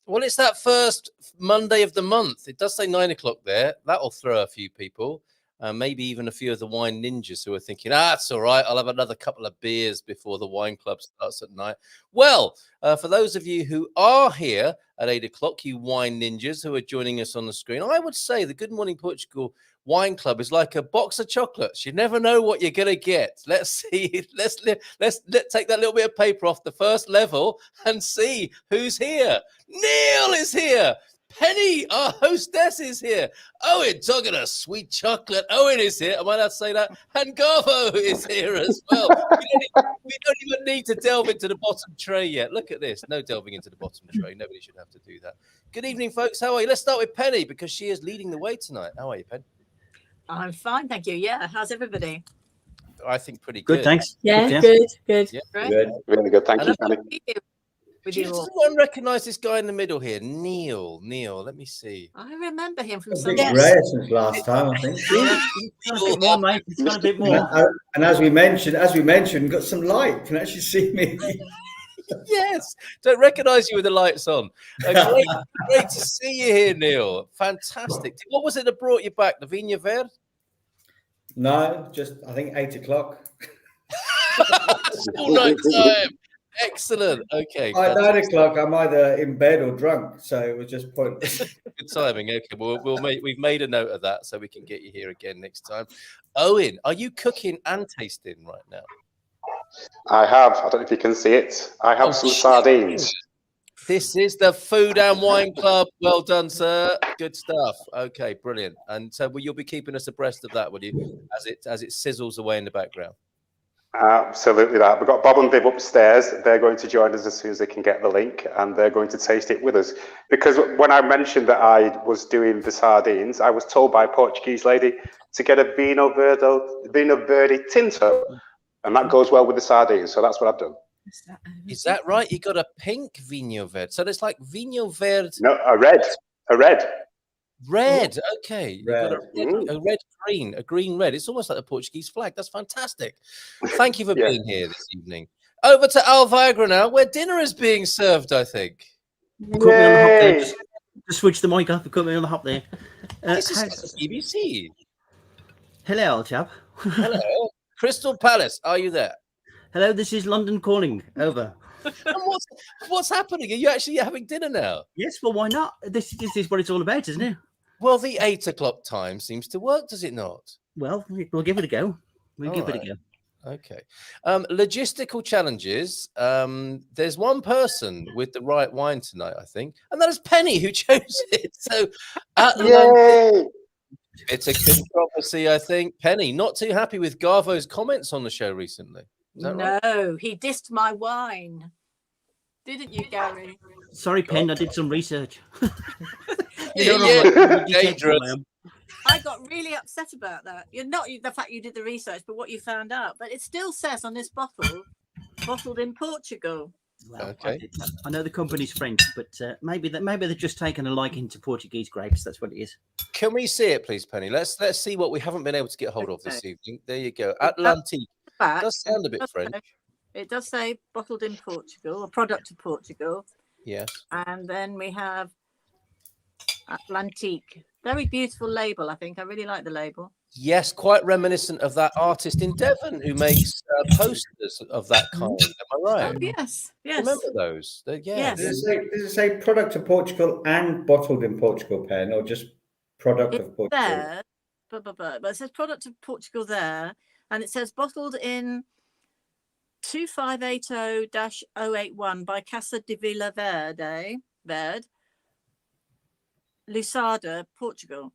Well, it's that first Monday of the month. It does say 9 o'clock there. That'll throw a few people. Maybe even a few of the wine ninjas who are thinking, it's all right. I'll have another couple of beers before the wine club starts at night. Well, for those of you who are here at 8 o'clock, you wine ninjas who are joining us on the screen, I would say the Good Morning Portugal Wine Club is like a box of chocolates. You never know what you're going to get. Let's see. Let's take that little bit of paper off the first level and see who's here. Neil is here. Penny, our hostess, is here. Owen, talking of sweet chocolate. Owen is here. Am I allowed to say that? And Garvo is here as well. We don't even need to delve into the bottom tray yet. Look at this. No delving into the bottom tray. Nobody should have to do that. Good evening, folks. How are you? Let's start with Penny because she is leading the way tonight. How are you, Penny? I'm fine, thank you. Yeah, how's everybody? I think pretty good. Thanks. Yeah, good. Yeah. Good. Really good. Thank you, Penny. Does anyone recognise this guy in the middle here? Neil. Let me see. I remember him from some rare since last time, I think. More, mate. It's got a bit more. And as we mentioned, got some light. Can actually see me. Yes, don't recognise you with the lights on. Great to see you here, Neil. Fantastic. What was it that brought you back? The Vinho Verde? No, just I think 8 o'clock. All night time. Excellent. Okay. By 9 o'clock, I'm either in bed or drunk, so it was just pointless. Good timing. Okay, we've made a note of that, so we can get you here again next time. Owen, are you cooking and tasting right now? I have. I don't know if you can see it. I have some sardines. This is the Food and Wine Club. Well done, sir. Good stuff. Okay, brilliant. And so you'll be keeping us abreast of that, will you, as it sizzles away in the background? Absolutely that. We've got Bob and Viv upstairs. They're going to join us as soon as they can get the link, and they're going to taste it with us. Because when I mentioned that I was doing the sardines, I was told by a Portuguese lady to get a Vinho Verde Tinto, and that goes well with the sardines. So that's what I've done. Is that right? You got a pink Vinho Verde. So it's like Vinho Verde. No, a red. Red, okay. Red. You've got a red green, a green red. It's almost like the Portuguese flag. That's fantastic. Thank you for being here this evening. Over to Alviagra now, where dinner is being served, I think. Put me on the hop there. Just switch the mic up and put me on the hop there. This is BBC. Hello, old chap. Hello. Crystal Palace, are you there? Hello, this is London calling. Over. And what's happening? Are you actually having dinner now? Yes, well, why not? This is what it's all about, isn't it? Well, the 8 o'clock time seems to work, does it not? Well, we'll give it a go. We'll give it a go. Okay. Logistical challenges. There's one person with the right wine tonight, I think, and that is Penny, who chose it. So, it's a controversy, I think. Penny, not too happy with Garvo's comments on the show recently. No, right? He dissed my wine. Didn't you, Gary? Sorry, Pen, I did some research. Dangerous. I got really upset about that. Not the fact you did the research, but what you found out. But it still says on this bottle, bottled in Portugal. Well, okay. I know the company's French, but maybe they've just taken a liking to Portuguese grapes. That's what it is. Can we see it, please, Penny? Let's see what we haven't been able to get hold of this evening. There you go. Atlantique. It does sound a bit French. It does say bottled in Portugal, a product of Portugal. Yes. And then we have Atlantique. Very beautiful label, I think. I really like the label. Yes, quite reminiscent of that artist in Devon who makes posters of that kind. Am I right? Oh, yes. Remember those? Yes. Does it say product of Portugal and bottled in Portugal, Pen, or just product of Portugal? There, but it says product of Portugal there, and it says bottled in 2580-081 by Casa de Vila Verde, Lusada, Portugal.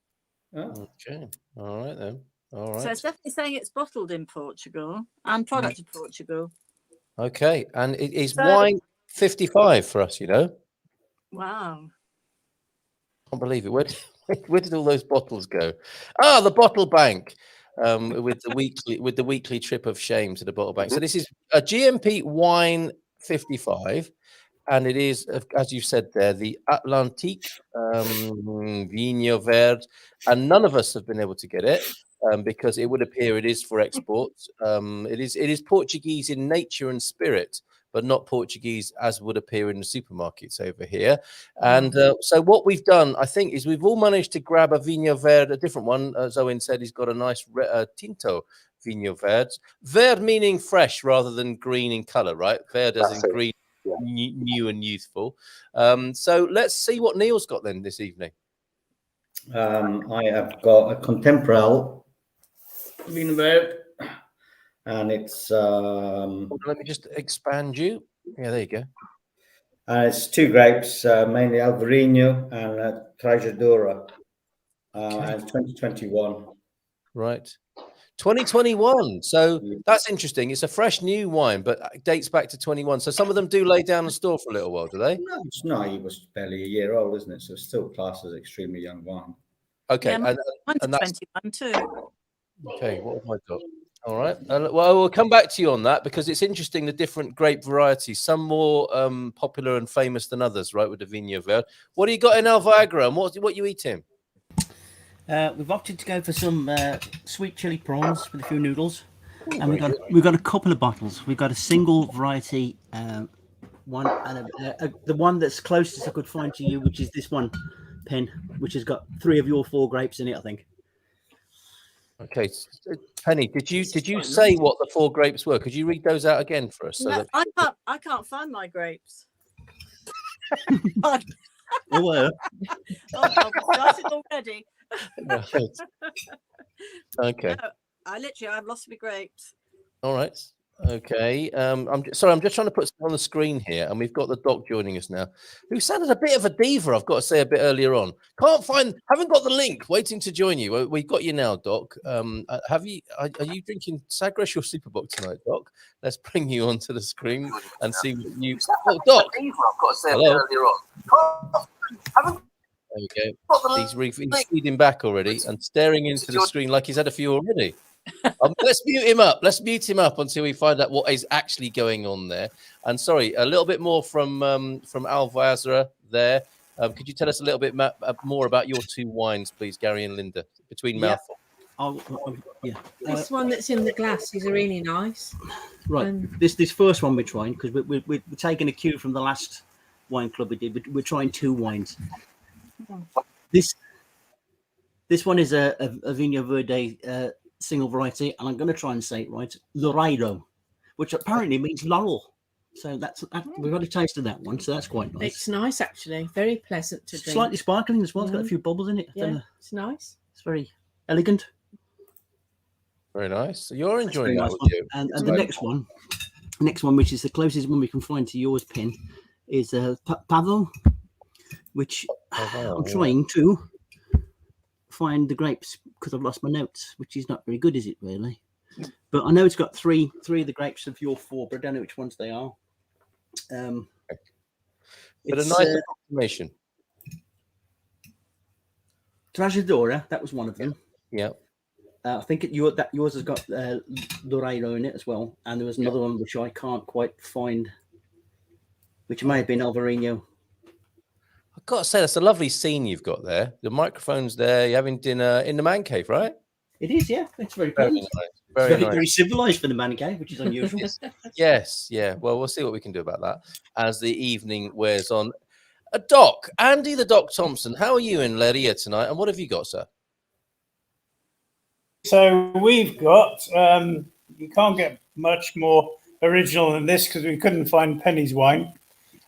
Oh. Okay. All right then. All right. So it's definitely saying it's bottled in Portugal and product of Portugal. Okay. And it is wine 55 for us, you know. Wow. Can't believe it. Where did all those bottles go? Ah, the bottle bank. With the weekly trip of shame to the bottle bank. So this is a GMP wine 55. And it is, as you said there, the Atlantique Vinho Verde, and none of us have been able to get it because it would appear it is for export. It is Portuguese in nature and spirit, but not Portuguese as would appear in the supermarkets over here. And so what we've done, I think, is we've all managed to grab a Vinho Verde, a different one. As Owen said, he's got a nice Tinto Vinho Verde. Verde meaning fresh rather than green in color, right? Verde as in green, new and youthful. So let's see what Neil's got then this evening. I have got a Contemporale Vinho Verde, and it's let me just expand you. Yeah, there you go. It's 2 grapes, mainly Alvarinho and Trajadura, and it's 2021. Right. 2021. So that's interesting. It's a fresh new wine, but it dates back to 21. So some of them do lay down and store for a little while, do they? No, it's not. He was barely a year old, isn't it? So it's still classed as extremely young wine. Okay. Yeah, and that's 21 too. okay. What have I got? All right. Well, we'll come back to you on that because it's interesting, the different grape varieties, some more popular and famous than others, right, with the Vinho Verde. What do you got in Alvagra and what you eating? We've opted to go for some sweet chili prawns with a few noodles, and we've got a couple of bottles. We've got a single variety one, and the one that's closest I could find to you, which is this one, Pen, which has got 3 of your 4 grapes in it, I think. Okay, Penny, did you say what the 4 grapes were? Could you read those out again for us? So No, that... I can't find my grapes. Oh, Oh, I've started already. Right. Okay. No, I've lost my grapes. All right. Okay. I'm sorry. I'm just trying to put something on the screen here, and we've got the doc joining us now, who sounded a bit of a diva. I've got to say a bit earlier on. Haven't got the link. Waiting to join you. We've got you now, Doc. Are you drinking Sagres or Superboc tonight, Doc? Let's bring you onto the screen and see what you. Oh, Doc. I've got to say a bit earlier on. There we go. He's feeding back already and staring into the screen like he's had a few already. Let's mute him up. Let's mute him up until we find out what is actually going on there. And sorry, a little bit more from Alvazra there. Could you tell us a little bit more about your 2 wines, please, Gary and Linda, between mouthful? Yeah. This one that's in the glass is really nice. Right. This first one we're trying, because we're taking a cue from the last wine club we did. We're trying 2 wines. This one is a Vinho Verde single variety, and I'm going to try and say it right, Loureiro, which apparently means laurel. So we've got a taste of that one, so that's quite nice. It's nice, actually. Very pleasant to drink. Slightly sparkling as well. It's got a few bubbles in it. Yeah, it's nice. It's very elegant. Very nice. So you're enjoying that, nice with you. And the next one, which is the closest one we can find to yours, Pen, is Pavo, which I'm trying to find the grapes because I've lost my notes, which is not very good, is it really? But I know it's got three of the grapes of your 4, but I don't know which ones they are. But a nice approximation. Trajadura, that was one of them. Yeah. I think yours has got Loureiro in it as well, and there was another one which I can't quite find, which may have been Alvarinho. I've got to say, that's a lovely scene you've got there. The microphone's there. You're having dinner in the man cave, right? It is, yeah. It's very Very pleasant. nice. Very nice. Very civilized for the man cave, which is unusual. Yes, yeah. Well, we'll see what we can do about that as the evening wears on. Doc, Andy the Doc Thompson, how are you in Leiria tonight, and what have you got, sir? So we've got, you can't get much more original than this because we couldn't find Penny's wine.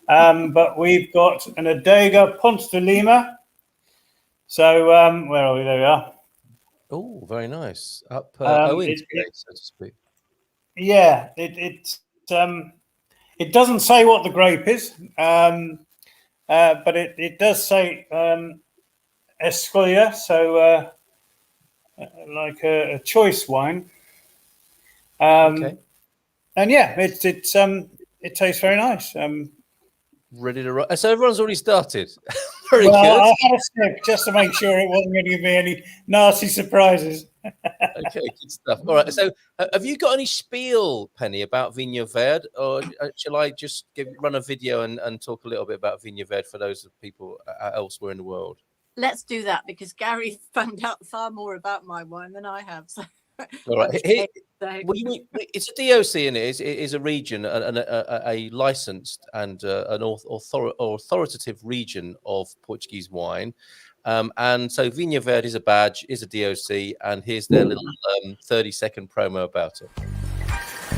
But we've got an Adega Ponce de Lima. So where are we? There we are. Oh, very nice. Up Owen's place, so to speak. Yeah, it doesn't say what the grape is, but it does say Escolia, so like a choice wine. Okay. And yeah, it tastes very nice. Ready to rock. So everyone's already started. Very well, good. I had a sip just to make sure it wasn't going to give me any nasty surprises. Okay, good stuff. All right. So, have you got any spiel, Penny, about Vinho Verde, or shall I just run a video and talk a little bit about Vinho Verde for those people elsewhere in the world? Let's do that because Gary found out far more about my wine than I have. So. All right. Okay, so- It's a DOC in it. It is a region, a licensed and an authoritative region of Portuguese wine. And so Vinho Verde is a badge, is a DOC, and here's their little 30-second promo about it.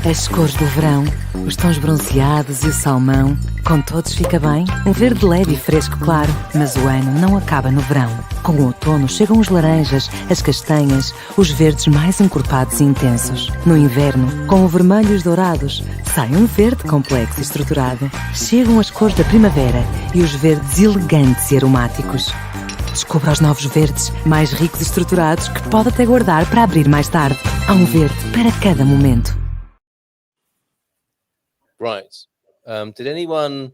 As cores do verão, os tons bronzeados e o salmão, com todos fica bem. Um verde leve e fresco claro, mas o ano não acaba no verão. Com o outono chegam os laranjas, as castanhas, os verdes mais encorpados e intensos. No inverno, com o vermelho e os dourados, sai um verde complexo e estruturado. Chegam as cores da primavera e os verdes elegantes e aromáticos. Descubra os novos verdes, mais ricos e estruturados, que pode até guardar para abrir mais tarde. Há um verde para cada momento. Right. Did anyone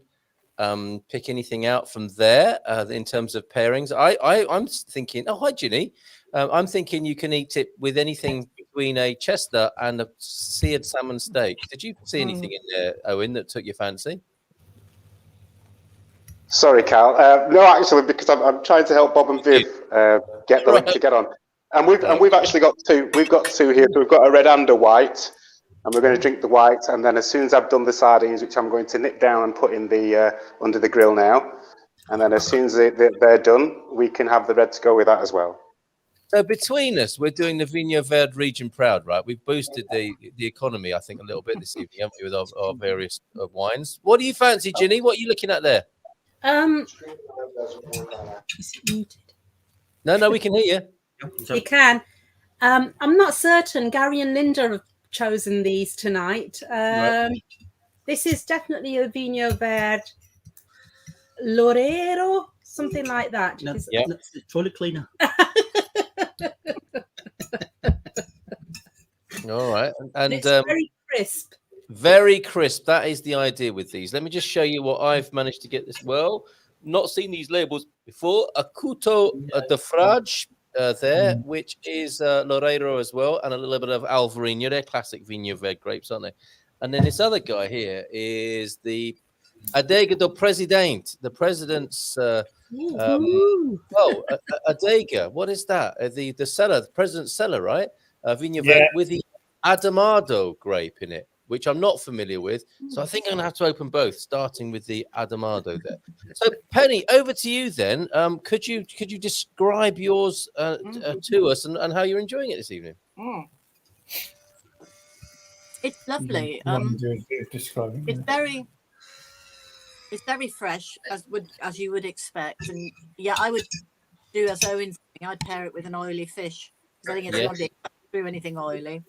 pick anything out from there in terms of pairings? I'm thinking, oh, hi, Ginny. I'm thinking you can eat it with anything between a chester and a seared salmon steak. Did you see anything in there, Owen, that took your fancy? Sorry, Cal. No, actually, because I'm trying to help Bob and Viv get the link to get on. And we've actually got two. We've got two here. So we've got a red and a white. And we're going to drink the white, and then as soon as I've done the sardines, which I'm going to nip down and put in the under the grill now, and then as soon as they're done, we can have the red to go with that as well. So between us, we're doing the Vinho Verde region proud, right? We've boosted the economy, I think, a little bit this evening, haven't we, with our various wines. What do you fancy, Ginny? What are you looking at there? Is it muted? No, we can hear you. You can. I'm not certain. Gary and Linda have chosen these tonight. Right. This is definitely a Vinho Verde Loureiro, something like that. No, Is- Yeah. that's the toilet cleaner. All right. and And it's very crisp. very crisp. That is the idea with these. Let me just show you what I've managed to get this. Well, not seen these labels before. Acuto de Frade there, which is Loureiro as well, and a little bit of Alvarinho. They're classic Vinho Verde grapes, aren't they? And then this other guy here is the Adega do Presidente, the president's. Adega. What is that? The cellar, the president's cellar, right? Vinho Verde with the Adamado grape in it, which I'm not familiar with. So I think I'm going to have to open both, starting with the Adamado there. So Penny, over to you then. Could you describe yours to us and how you're enjoying it this evening? It's lovely. Describing. It's very fresh, as you would expect, and yeah, I would do as Owen's saying. I'd pair it with an oily fish because I think it's lovely to do anything oily.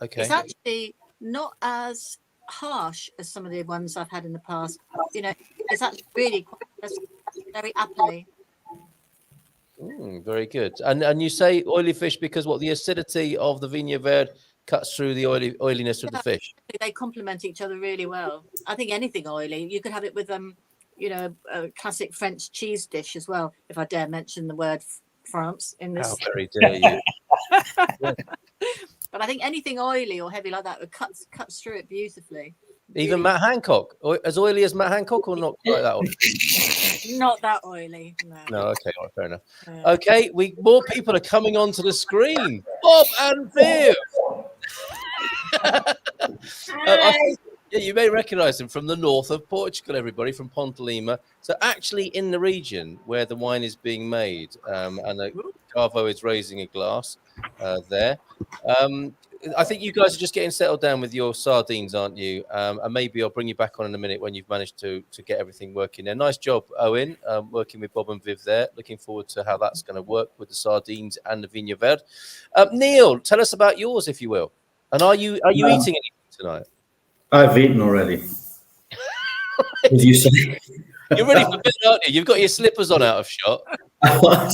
Okay. It's actually not as harsh as some of the ones I've had in the past. You know, it's actually really quite very appley. Very good. And you say oily fish because what, the acidity of the Vinho Verde cuts through the oiliness of the fish? They complement each other really well. I think anything oily, you could have it with a classic French cheese dish as well, if I dare mention the word France in this. How very dare you. But I think anything oily or heavy like that cuts through it beautifully. Even Matt Hancock, as oily as Matt Hancock, or not quite that oily? Not that oily. No. Okay, all right, fair enough. Okay, more people are coming onto the screen. Bob and Viv. You may recognize him from the north of Portugal, everybody, from Ponte Lima. So actually in the region where the wine is being made, and Carvo is raising a glass there. I think you guys are just getting settled down with your sardines, aren't you? And maybe I'll bring you back on in a minute when you've managed to get everything working there. Nice job, Owen, working with Bob and Viv there. Looking forward to how that's going to work with the sardines and the Vinho Verde. Neil, tell us about yours, if you will. And are you eating anything tonight? I've eaten already. Did you say? You're ready for bed, aren't you? You've got your slippers on out of shot. I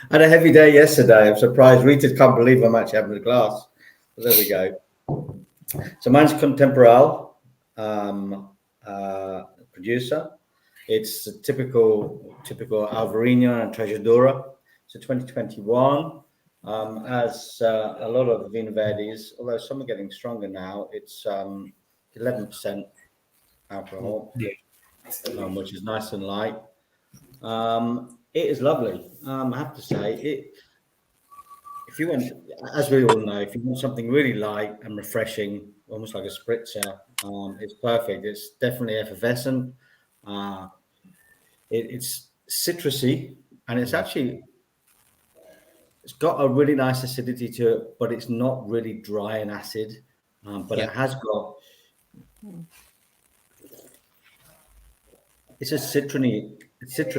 had a heavy day yesterday. I'm surprised. Rita can't believe I'm actually having a glass. But there we go. So mine's Contemporal producer. It's a typical Alvarinho and Trajadura. So 2021. As a lot of Vinho Verdes, although some are getting stronger now, it's 11% alcohol, which is nice and light. It is lovely. I have to say, if you want, as we all know, if you want something really light and refreshing, almost like a spritzer, it's perfect. It's definitely effervescent. It's citrusy, and it's got a really nice acidity to it, but it's not really dry and acid. But it has got, it's a citron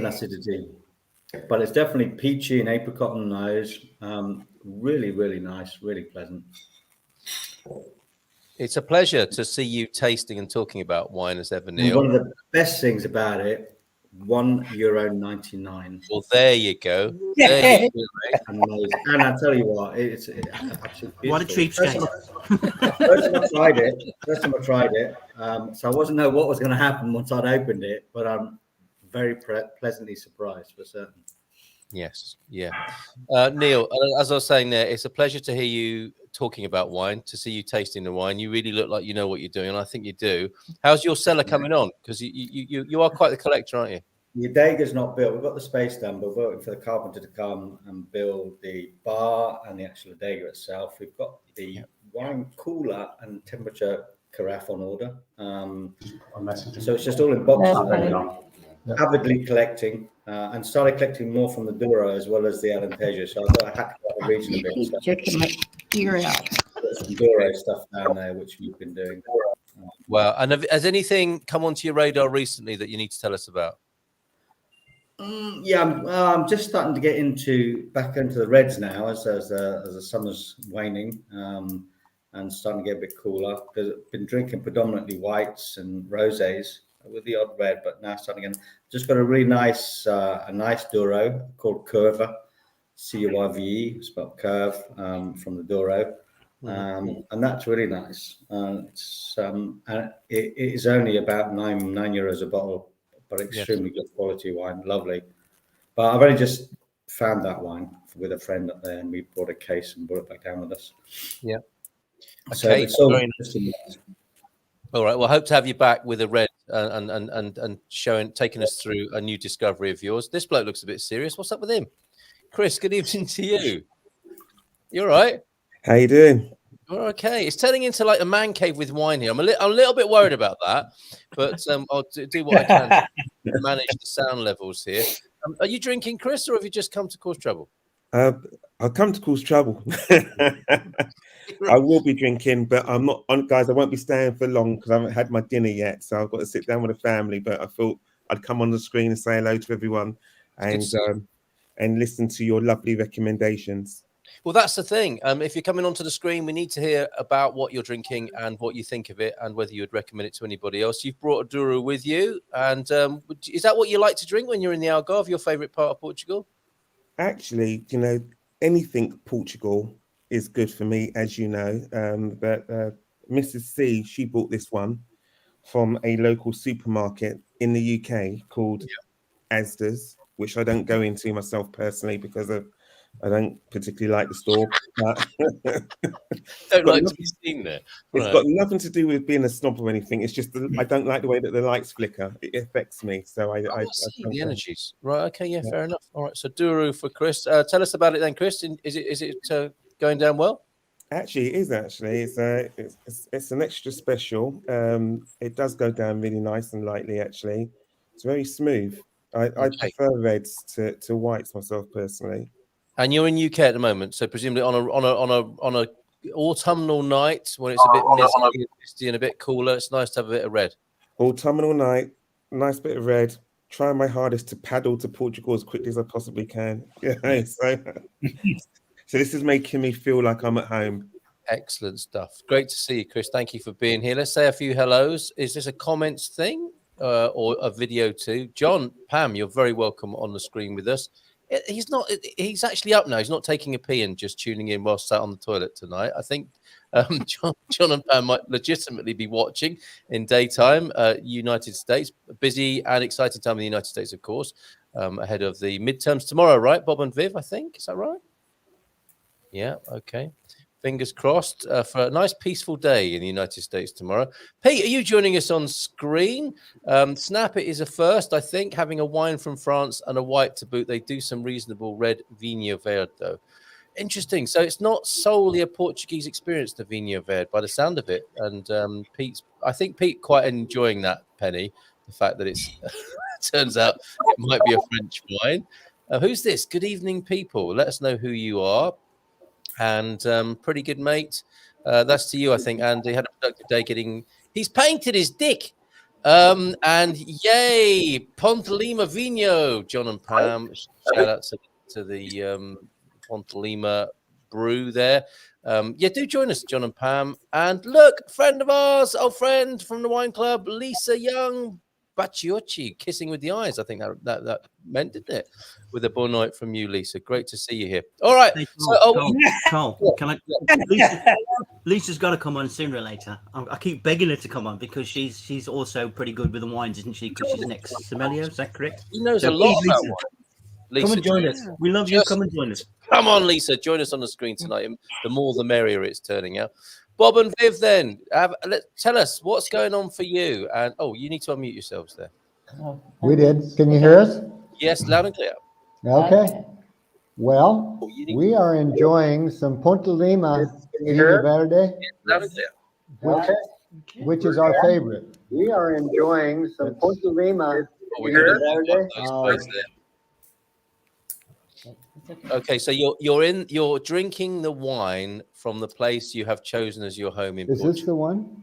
acidity, but it's definitely peachy and apricot on the nose. Really, really nice, really pleasant. It's a pleasure to see you tasting and talking about wine as ever, Neil. One of the best things about it, €1.99. Well, there you go. Yeah. There you go, And I tell you what, it's absolutely What a cheapskate. First time I tried it, so I wasn't know what was going to happen once I'd opened it, but I'm very pleasantly surprised for certain. Yes, yeah. Neil, as I was saying there, it's a pleasure to hear you talking about wine, to see you tasting the wine. You really look like you know what you're doing, and I think you do. How's your cellar coming on? Because you are quite the collector, aren't you? The adega's not built. We've got the space done, but we're waiting for the carpenter to come and build the bar and the actual adega itself. We've got the wine cooler and temperature carafe on order. So it's just all in boxes. Avidly collecting and started collecting more from the Douro as well as the Alentejo. So I thought I had to go the region a bit. So Checking my ear out. some Douro stuff down there, which we've been doing. Wow. And has anything come onto your radar recently that you need to tell us about? I'm just starting to get back into the reds now as the summer's waning and starting to get a bit cooler. I've been drinking predominantly whites and rosés with the odd red, but now starting again. Just got a really nice Douro called Curva, C-U-R-V-E, spelled curve, from the Douro. And that's really nice. And it is only about €9 a bottle, but extremely good quality wine, lovely. But I've only just found that wine with a friend up there, and we bought a case and brought it back down with us. Yeah. Okay. So very interesting. All right. Well, I hope to have you back with a red and taking us through a new discovery of yours. This bloke looks a bit serious. What's up with him? Chris, good evening to you. You all right? How you doing? We're okay. It's turning into like a man cave with wine here. I'm a little bit worried about that, but I'll do what I can to manage the sound levels here. Are you drinking, Chris, or have you just come to cause trouble? I'll come to cause trouble. I will be drinking, but I'm not on, guys. I won't be staying for long because I haven't had my dinner yet. So I've got to sit down with the family. But I thought I'd come on the screen and say hello to everyone and listen to your lovely recommendations. Well, that's the thing. If you're coming onto the screen, we need to hear about what you're drinking and what you think of it and whether you would recommend it to anybody else. You've brought a Douro with you. And is that what you like to drink when you're in the Algarve, your favourite part of Portugal? Actually, anything Portugal is good for me, as you know. But Mrs. C, she bought this one from a local supermarket in the UK called Asda's, which I don't go into myself personally because I don't particularly like the store. Don't like to be seen there. It's got nothing to do with being a snob or anything. It's just I don't like the way that the lights flicker. It affects me. So I see the energies. Right. Okay. Yeah. Fair enough. All right. So Douro for Chris. Tell us about it then, Chris. Is it going down well? Actually, it is. Actually, it's an extra special. It does go down really nice and lightly. Actually, it's very smooth. I prefer reds to whites myself personally. And you're in UK at the moment, so presumably on a autumnal night when it's a bit misty and a bit cooler, it's nice to have a bit of red. Autumnal night, nice bit of red. Trying my hardest to paddle to Portugal as quickly as I possibly can. Yeah, so this is making me feel like I'm at home. Excellent stuff. Great to see you, Chris. Thank you for being here. Let's say a few hellos. Is this a comments thing or a video too? John, Pam, you're very welcome on the screen with us. He's actually up now. He's not taking a pee and just tuning in while sat on the toilet tonight. I think John and Pam might legitimately be watching in daytime. United States, busy and exciting time in the United States, of course, ahead of the midterms tomorrow, right? Bob and Viv, I think. Is that right? Yeah, okay. Fingers crossed for a nice peaceful day in the United States tomorrow. Pete, are you joining us on screen? Snap It is a first, I think, having a wine from France and a white to boot. They do some reasonable red Vinho Verde, though. Interesting. So it's not solely a Portuguese experience, the Vinho Verde, by the sound of it. And I think Pete quite enjoying that, Penny. The fact that it's turns out it might be a French wine. Who's this? Good evening, people. Let us know who you are. And pretty good, mate. That's to you, I think. Andy had a productive day getting. He's painted his dick. And yay, Pontelima Vinho, John and Pam. Shout out to the Pontelima brew there. Do join us, John and Pam. And look, friend of ours, old friend from the wine club, Lisa Young, Baciocchi, kissing with the eyes. I think that meant, didn't it? With a bon night from you, Lisa. Great to see you here. All right. Hey, So, Carl, can I? Lisa's got to come on sooner or later. I keep begging her to come on because she's also pretty good with the wines, isn't she? Because she's next sommelier. Is that correct? He knows a lot about wine. Lisa, come and join us. We love you. Come and join us. Come on, Lisa. Join us on the screen tonight. The more, the merrier it's turning out. Bob and Viv, then, tell us what's going on for you. And you need to unmute yourselves there. We did. Can you hear us? Yes, loud and clear. Okay. Well, we are enjoying some Pontelima Vinho Verde, Loud and clear. which is our favorite. We are enjoying some Pontelima Vinho Verde. Okay, so you're drinking the wine from the place you have chosen as your home in Is Portugal. this the one?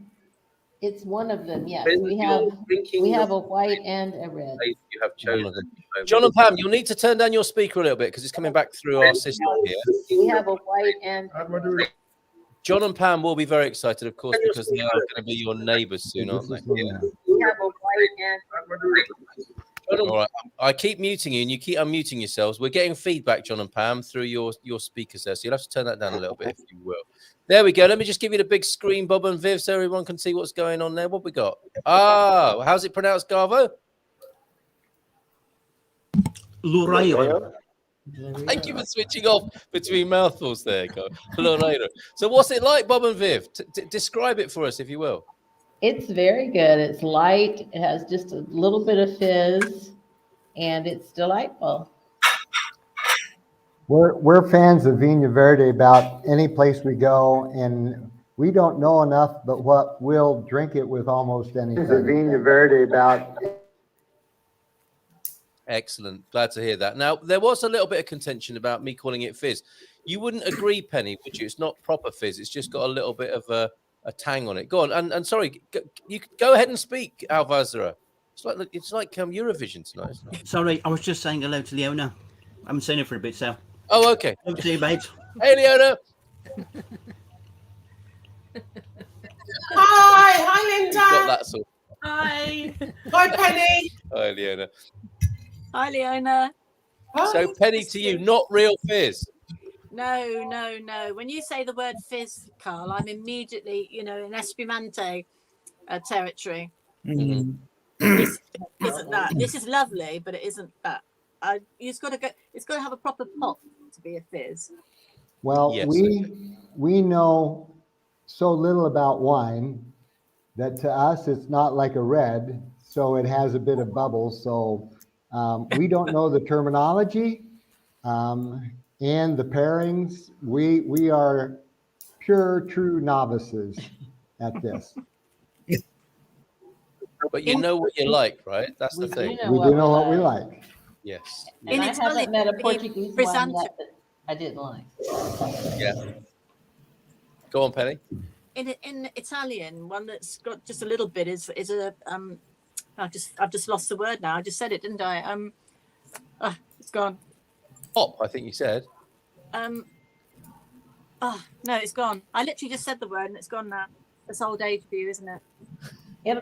It's one of them, yes. Then We you're have drinking a white and a red. place you have chosen. John and Pam, you'll need to turn down your speaker a little bit because it's coming back through our system here. We have a white and John and Pam will be very excited, of course, because they are going to be your neighbours soon, aren't they? we have a white and All right. I keep muting you and you keep unmuting yourselves. We're getting feedback, John and Pam, through your speakers there. So you'll have to turn that down a little bit if you will. There we go. Let me just give you the big screen, Bob and Viv, so everyone can see what's going on there. What we got? How's it pronounced, Garvo? Loureiro. Thank you for switching off between mouthfuls there, Loureiro. So what's it like, Bob and Viv? Describe it for us, if you will. it's very good. It's light. It has just a little bit of fizz, and it's delightful. We're fans of Vinho Verde about any place we go, and we don't know enough, but we'll drink it with almost anything. Vinho Verde about. Excellent. Glad to hear that. Now, there was a little bit of contention about me calling it fizz. You wouldn't agree, Penny, would you? It's not proper fizz. It's just got a little bit of a tang on it. Go on. And sorry, you go ahead and speak, Alvazra. It's like Eurovision tonight, isn't it? Sorry, I was just saying hello to the owner. I haven't seen her for a bit, so. Oh, okay. Hello to you, babes. Hey, Leona. Hi, Linda. Got that sort. Hi. Hi, Penny. Hi, Leona. Hi, Leona. So, Penny, to you, not real fizz. No. When you say the word fizz, Carl, I'm immediately, in Espumante territory. Mm-hmm. This isn't that. This is lovely, but it isn't that. It's got to have a proper pop to be a fizz. Well, Yes. we know so little about wine that to us it's not like a red, so it has a bit of bubbles. So we don't know the terminology and the pairings. We are pure, true novices at this. But you know what you like, right? That's the thing. We do know what we like. Yes. And I haven't met a Portuguese one Frizzante. yet that I didn't like. Yeah. Go on, Penny. In Italian, one that's got just a little bit is a I've just lost the word now. I just said it, didn't I? It's gone. Pop, I think you said. No, it's gone. I literally just said the word and it's gone now. It's old age for you, isn't it?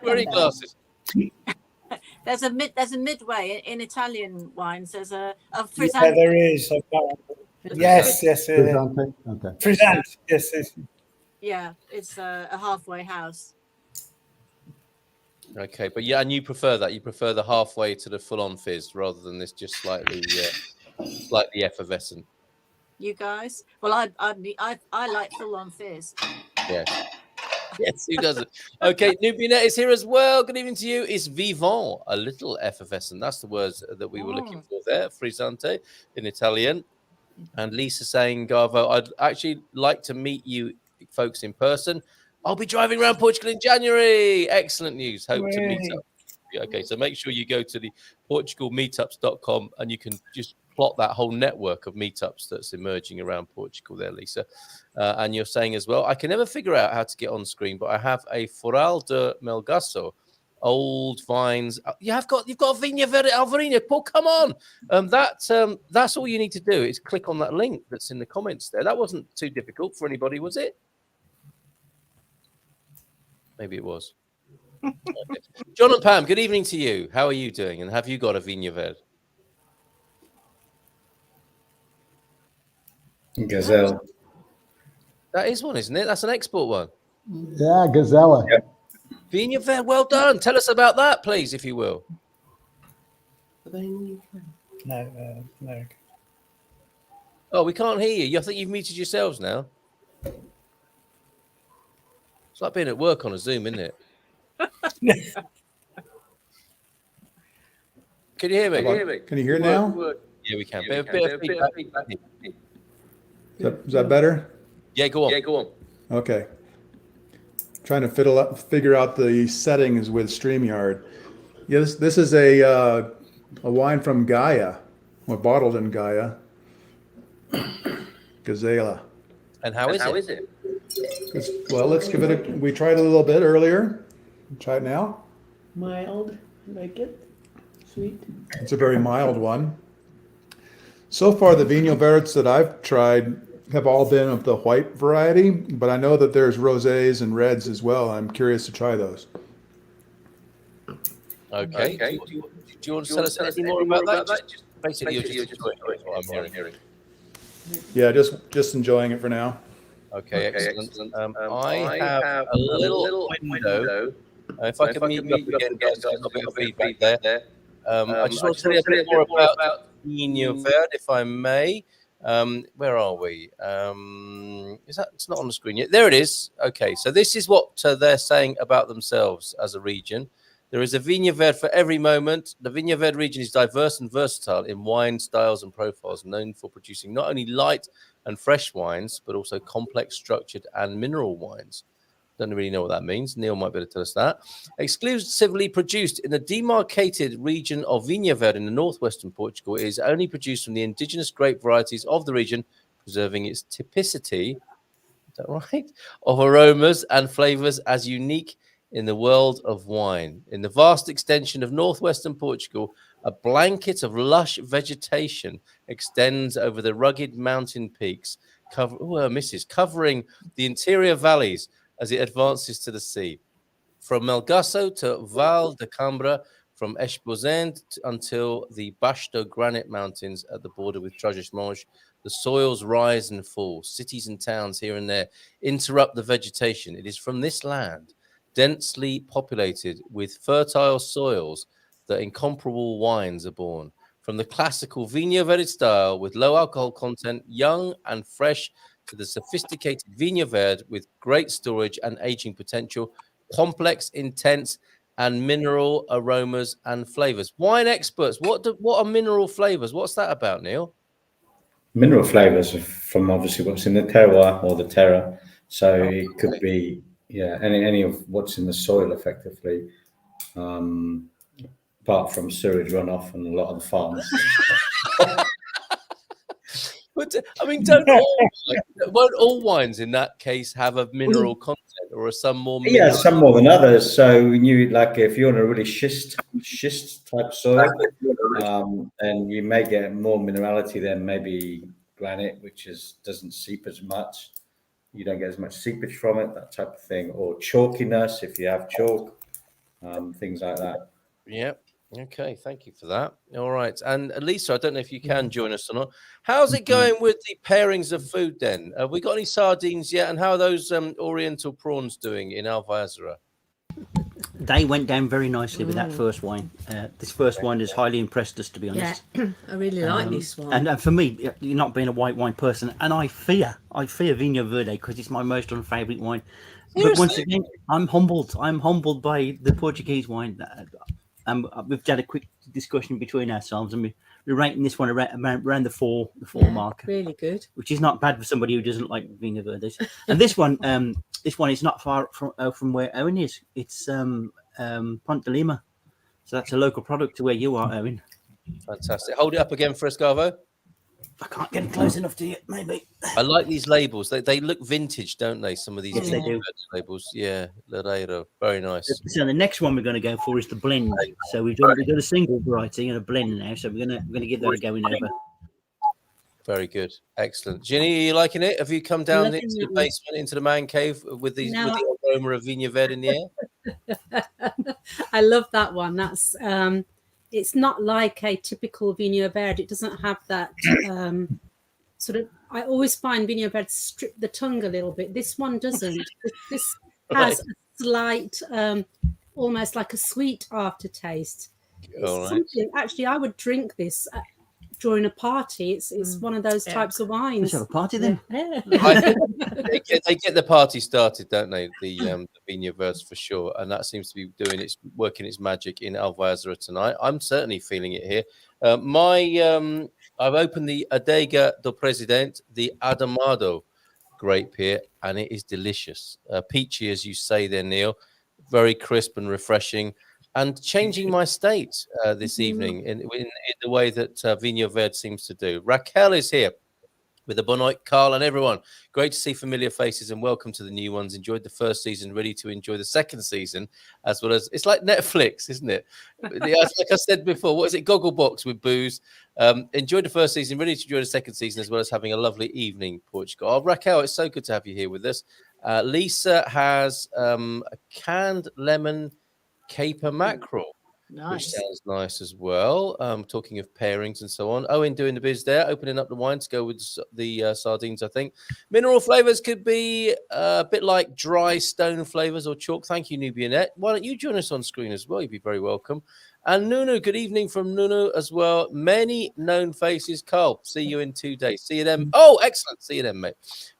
Wearing glasses. There's a midway in Italian wines. There's a frizzante. Yeah, there is. Yes. Frizzante? Okay. Frizzante, yes. Yeah, it's a halfway house. Okay, but yeah, and you prefer that. You prefer the halfway to the full-on fizz rather than this just slightly effervescent. You guys? Well, I like full-on fizz. Yes. Yes, who doesn't? Okay, Nubinette is here as well. Good evening to you. It's vivant, a little effervescent. That's the words that we were looking for there. Frizzante in Italian. And Lisa saying, Garvo, I'd actually like to meet you folks in person. I'll be driving around Portugal in January. Excellent news. Hope to meet up. Okay, so make sure you go to the portugalmeetups.com and you can just plot that whole network of meetups that's emerging around Portugal there, Lisa. And you're saying as well, I can never figure out how to get on screen, but I have a Foral de Melgaço, old vines. You've got Vinho Verde Alvarinho. Paul, come on. That's all you need to do is click on that link that's in the comments there. That wasn't too difficult for anybody, was it? Maybe it was. Okay. John and Pam, good evening to you. How are you doing? And have you got a Vinho Verde? Gazelle. That is one, isn't it? That's an export one. Yeah, Gazella. Yep. Vinho Verde, well done. Tell us about that, please, if you will. No. Oh, we can't hear you. I think you've muted yourselves now. It's like being at work on a Zoom, isn't it? Can you hear me? Can you hear now? Yeah, we can. Bit of feedback. Is that better? Yeah, go on. Okay. Trying to figure out the settings with StreamYard. Yeah, this is a wine from Gaia, or bottled in Gaia. Gazella. And how is it? Well, let's give it we tried it a little bit earlier. Try it now. Mild, like it, sweet. It's a very mild one. So far, the Vinho Verdes that I've tried have all been of the white variety, but I know that there's rosés and reds as well. I'm curious to try those. Okay. Do you want to tell us anything more about that? Just basically, you're just enjoying what I'm hearing. Yeah, just enjoying it for now. Okay, excellent. I have a little window. If I can mute up again, guys, there's a bit of feedback there. I just want to tell you a bit more about Vinho Verde, if I may. Where are we? It's not on the screen yet. There it is. Okay, so this is what they're saying about themselves as a region. There is a Vinho Verde for every moment. The Vinho Verde region is diverse and versatile in wine styles and profiles, known for producing not only light and fresh wines, but also complex, structured, and mineral wines. Don't really know what that means. Neil might be able to tell us that. Exclusively produced in the demarcated region of Vinho Verde in the northwestern Portugal, it is only produced from the indigenous grape varieties of the region, preserving its typicity, is that right, of aromas and flavors as unique in the world of wine. In the vast extension of northwestern Portugal, a blanket of lush vegetation extends over the rugged mountain peaks, covering the interior valleys as it advances to the sea. From Melgaço to Val de Cambra, from Esposende until the Basto granite mountains at the border with Trás-os-Montes, the soils rise and fall. Cities and towns here and there interrupt the vegetation. It is from this land, densely populated with fertile soils, that incomparable wines are born. From the classical Vinho Verde style with low alcohol content, young and fresh, to the sophisticated Vinho Verde with great storage and aging potential, complex, intense, and mineral aromas and flavors. Wine experts, what are mineral flavors? What's that about, Neil? Mineral flavors are from obviously what's in the terroir or the terra. So it could be any of what's in the soil effectively, apart from sewage runoff and a lot of the farms. But I mean, won't all wines in that case have a mineral content, or are some more? Yeah, some more than others. So you like if you're in a really schist type soil, then you may get more minerality than maybe granite, which doesn't seep as much. You don't get as much seepage from it, that type of thing, or chalkiness if you have chalk, things like that. Yep. Okay, thank you for that. All right. And Lisa, I don't know if you can join us or not. How's it going with the pairings of food then? Have we got any sardines yet? And how are those oriental prawns doing in Alvázora? They went down very nicely with that first wine. This first wine has highly impressed us, to be honest. Yeah, I really like this one. And for me, not being a white wine person, and I fear Vinho Verde because it's my most unfavourite wine. Seriously? But once again, I'm humbled. I'm humbled by the Portuguese wine. we've had a quick discussion between ourselves, and we're rating this one around the four mark. Really good. Which is not bad for somebody who doesn't like Vinho Verde. And this one is not far from where Owen is. It's Ponte de Lima, so that's a local product to where you are, Owen. Fantastic. Hold it up again for us, Gavo. I can't get close enough to you, maybe. I like these labels. They look vintage, don't they? Some of these Yes, they do. labels. Yeah, Laredo. Very nice. So the next one we're going to go for is the blend. So we've got a single variety and a blend now. So we're going to give that a going over. Very good. Excellent. Ginny, are you liking it? Have you come down into the basement, into the man cave with the aroma of Vinho Verde in the air? I love that one. That's it's not like a typical Vinho Verde. It doesn't have that sort of. I always find Vinho Verde strip the tongue a little bit. This one doesn't. This has a slight, almost like a sweet aftertaste. It's something. Actually, I would drink this during a party. It's one of those types of wines. Let's have a party then. Yeah. They get the party started, don't they? The Vinho Verde for sure, and that seems to be working its magic in Alvázar tonight. I'm certainly feeling it here. I've opened the Adega do Presidente, the Adamado grape here, and it is delicious. Peachy, as you say there, Neil. Very crisp and refreshing. And changing my state this evening in the way that Vinho Verde seems to do. Raquel is here with the Bonoit, Carl, and everyone. Great to see familiar faces and welcome to the new ones. Enjoyed the first season, ready to enjoy the second season, as well as it's like Netflix, isn't it? Like I said before, what is it? Gogglebox with booze. Enjoyed the first season, ready to enjoy the second season, as well as having a lovely evening, Portugal. Oh, Raquel, it's so good to have you here with us. Lisa has a canned lemon caper mackerel, which sounds nice as well. Talking of pairings and so on. Owen doing the biz there, opening up the wine to go with the sardines, I think. Mineral flavors could be a bit like dry stone flavors or chalk. Thank you, Nubianette. Why don't you join us on screen as well? You'd be very welcome. And Nunu, good evening from Nunu as well. Many known faces. Carl, see you in 2 days. See you then. Oh, excellent. See you then, mate.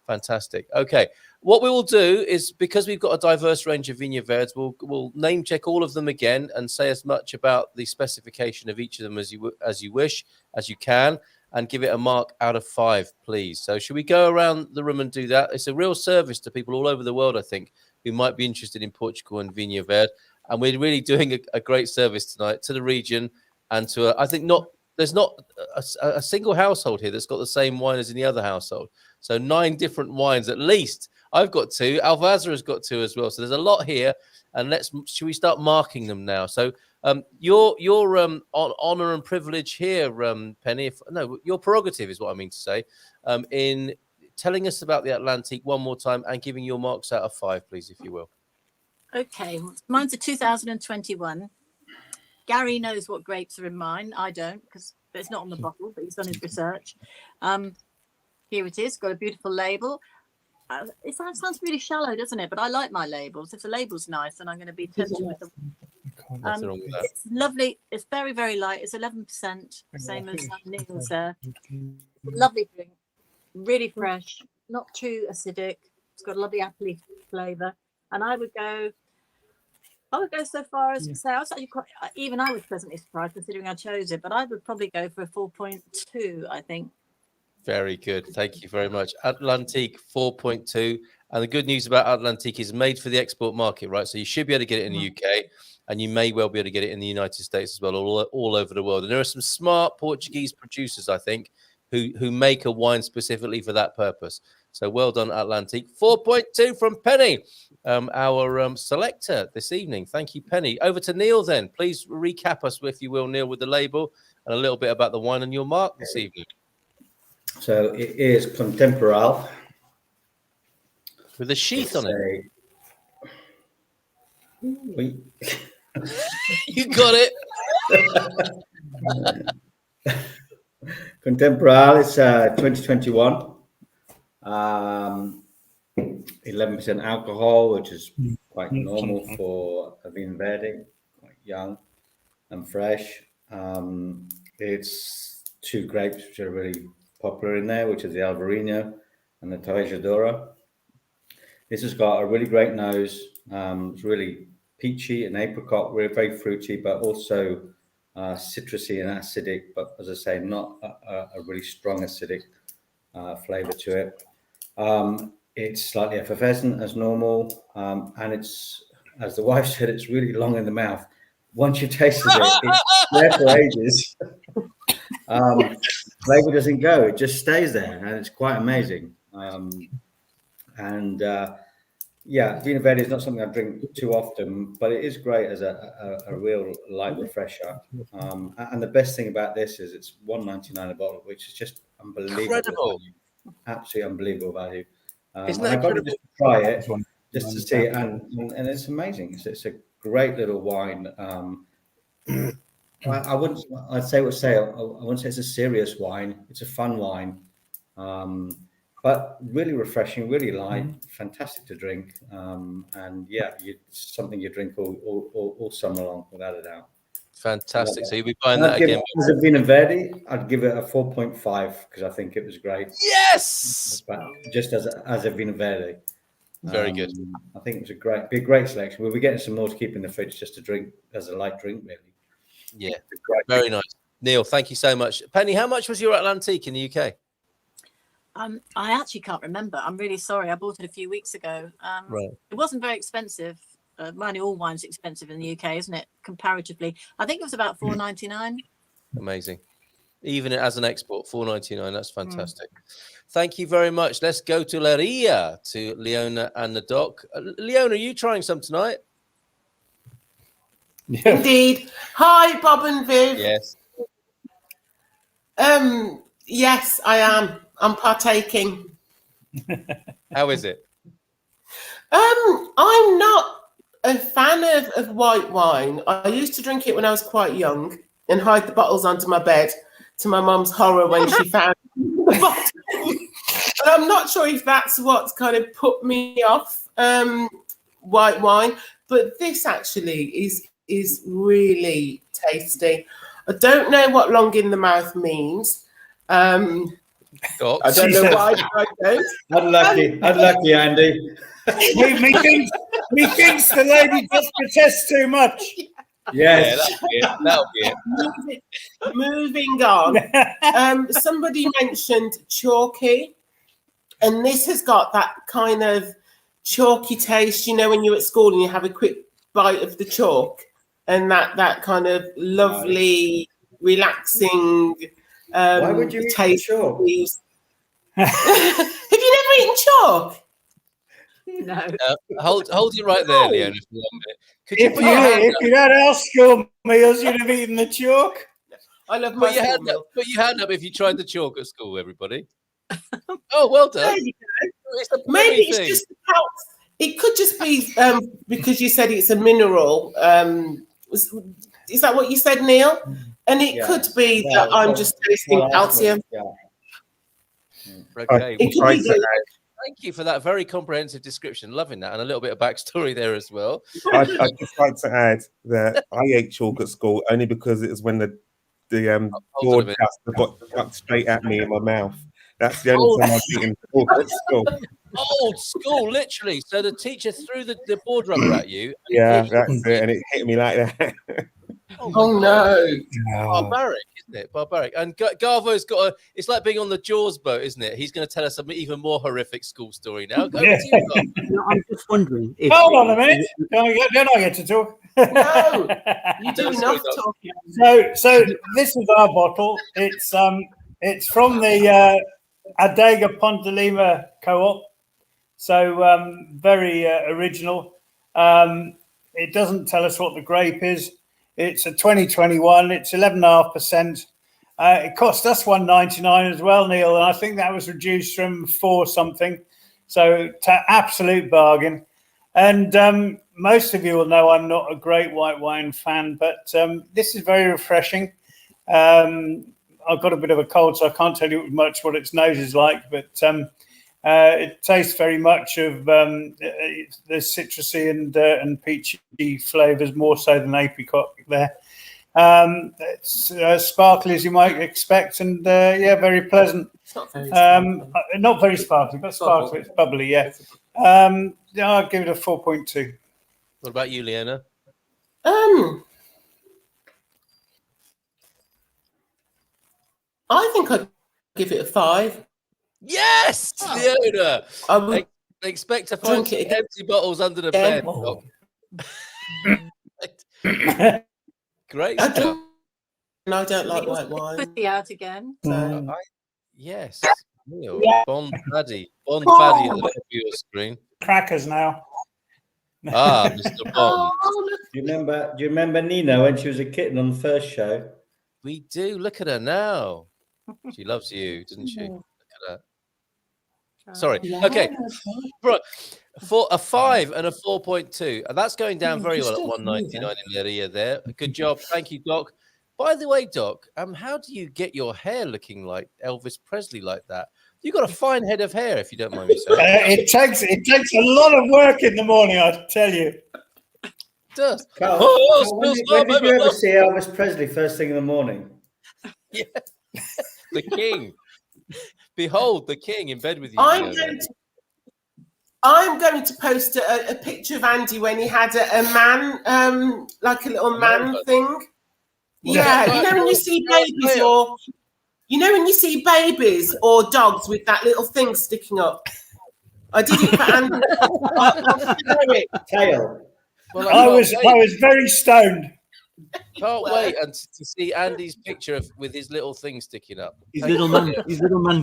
Fantastic. Okay. What we will do is, because we've got a diverse range of Vinho Verdes, we'll name check all of them again and say as much about the specification of each of them as you wish, as you can, and give it a mark out of 5, please. So should we go around the room and do that? It's a real service to people all over the world, I think, who might be interested in Portugal and Vinho Verde. And we're really doing a great service tonight to the region and to, I think there's not a single household here that's got the same wine as in the other household. So 9 different wines at least. I've got 2. Alvázar has got 2 as well. So there's a lot here. And should we start marking them now? So your honor and privilege here, Penny. Your prerogative is what I mean to say. In telling us about the Atlantique one more time and giving your marks out of 5, please, if you will. Okay, mine's a 2021. Gary knows what grapes are in mine. I don't, because it's not on the bottle, but he's done his research. Here it is. Got a beautiful label. It sounds really shallow, doesn't it? But I like my labels. If the label's nice, then I'm going to be tempted with them. It's lovely. It's very, very light. It's 11%, same as Neil's there. Lovely drink. Really fresh. Not too acidic. It's got a lovely appley flavour. And I would go so far as to say, I was actually I was pleasantly surprised considering I chose it, but I would probably go for a 4.2, I think. Very good. Thank you very much. Atlantique 4.2. And the good news about Atlantique is made for the export market, right? So you should be able to get it in the UK, and you may well be able to get it in the United States as well, all over the world. And there are some smart Portuguese producers, I think, who make a wine specifically for that purpose. So well done, Atlantique. 4.2 from Penny, our selector this evening. Thank you, Penny. Over to Neil then. Please recap us, if you will, Neil, with the label and a little bit about the wine and your mark this evening. So it is Contemporal. With a sheath on it. You got it. Contemporal is 2021. 11% alcohol, which is quite normal for a Vinho Verde, quite young and fresh. It's 2 grapes which are really popular in there, which is the Alvarinho and the Trajadora. This has got a really great nose. It's really peachy and apricot. We're very fruity, but also citrusy and acidic. But as I say, not a really strong acidic flavor to it. It's slightly effervescent as normal, and it's, as the wife said, it's really long in the mouth. Once you've tasted it, it's there for ages. Flavor doesn't go; it just stays there, and it's quite amazing. Yeah, Vinho Verde is not something I drink too often, but it is great as a real light refresher. And the best thing about this is it's $1.99 a bottle, which is just unbelievable. Incredible. Value. Absolutely unbelievable value. Isn't that I got to incredible? just try it just to see it, and it's amazing. It's a great little wine. I wouldn't say it's a serious wine. It's a fun wine. But really refreshing, really light, fantastic to drink, and yeah, it's something you drink all summer long, without a doubt. Fantastic. So you'll be buying that again. As a Vinho Verde, I'd give it a 4.5 because I think it was great. Yes. But just as a Vinho Verde, very good. I think it was a great selection. We'll be getting some more to keep in the fridge just to drink as a light drink, really. Yeah, very nice. Neil, thank you so much. Penny, how much was your Atlantique in the UK? I actually can't remember. I'm really sorry. I bought it a few weeks ago. Right. It wasn't very expensive. Mind you, all wine's expensive in the UK, isn't it? Comparatively, I think it was about $4.99. Amazing. Even as an export, $4.99. That's fantastic. Thank you very much. Let's go to Leiria, to Leona and the doc. Leona, are you trying some tonight? Indeed. Hi, Bob and Viv. Yes. Yes, I am. I'm partaking. How is it? I'm not a fan of white wine. I used to drink it when I was quite young and hide the bottles under my bed, to my mum's horror when she found the bottle. And I'm not sure if that's what's kind of put me off white wine, but this actually is really tasty. I don't know what long in the mouth means. I don't know why I don't. Unlucky, Andy. Methinks the lady just protests too much. Yes. Yeah, that'll be it. Moving on. Somebody mentioned chalky, and this has got that kind of chalky taste. You know, when you're at school and you have a quick bite of the chalk, and that kind of lovely, relaxing. Why would you eat chalk? Have you never eaten chalk? No. Hold it right there, Leona. If you'd had our school meals, you'd have eaten the chalk. I love my school meal. Put your hand up if you tried the chalk at school, everybody. Oh, well done. There you go. Maybe it's just how it could just be because you said it's a mineral. Is that what you said, Neil? And it could be that I'm just tasting calcium. Okay. It could be Thank you for that very comprehensive description. Loving that, and a little bit of backstory there as well. I'd just like to add that I ate chalk at school only because it was when the broadcaster got straight at me in my mouth. That's the only time I've eaten chalk at school. Old school, literally. So the teacher threw the board rubber at you. Yeah, that's it, and it hit me like that. Oh no! Barbaric, isn't it? Barbaric. And Garvo's got a. It's like being on the Jaws boat, isn't it? He's going to tell us an even more horrific school story now. Go to you, No, I'm just wondering. If, Hold on a minute. Don't I get to talk? No, you do enough talking. So this is our bottle. It's from the Adega Ponte de Lima co-op. So very original. It doesn't tell us what the grape is. It's a 2021. It's 11.5%. It cost us $1.99 as well, Neil, and I think that was reduced from $4 something. So absolute bargain. And most of you will know I'm not a great white wine fan, but this is very refreshing. I've got a bit of a cold, so I can't tell you much what its nose is like, but it tastes very much of the citrusy and peachy flavors, more so than apricot there. It's sparkly as you might expect, and very pleasant. It's not very sparkly. Not very sparkly, but sparkly. It's bubbly, yeah. I'll give it a 4.2. What about you, Leona? I think I'd give it a 5. Yes, Leona. I would expect to find drink it empty bottles under the again. bed. Doc. Great I stuff. don't like white wine. Pussy out again. So. Yes. Neil, Yeah. Bond Paddy at the top of your screen. Crackers now. Ah, Mr. Bond. Do you remember Nina when she was a kitten on the first show? We do. Look at her now. She loves you, doesn't she? Look at her. Sorry. Okay. Right. For a 5 and a 4.2. That's going down very well at 199 in Leria there. Good job. Thank you, Doc. By the way, Doc, how do you get your hair looking like Elvis Presley like that? You've got a fine head of hair, if you don't mind me saying. It takes a lot of work in the morning, I tell you. It does. Carl, when did you ever see Elvis Presley first thing in the morning? Yeah. The king. Behold, the king in bed with you. I'm going to post a picture of Andy when he had a man, like a little man thing. Yeah, you know when you see babies when you see babies or dogs with that little thing sticking up. I did it for Andy. Tail. Well, I was very stoned. Can't wait to see Andy's picture with his little thing sticking up. His little man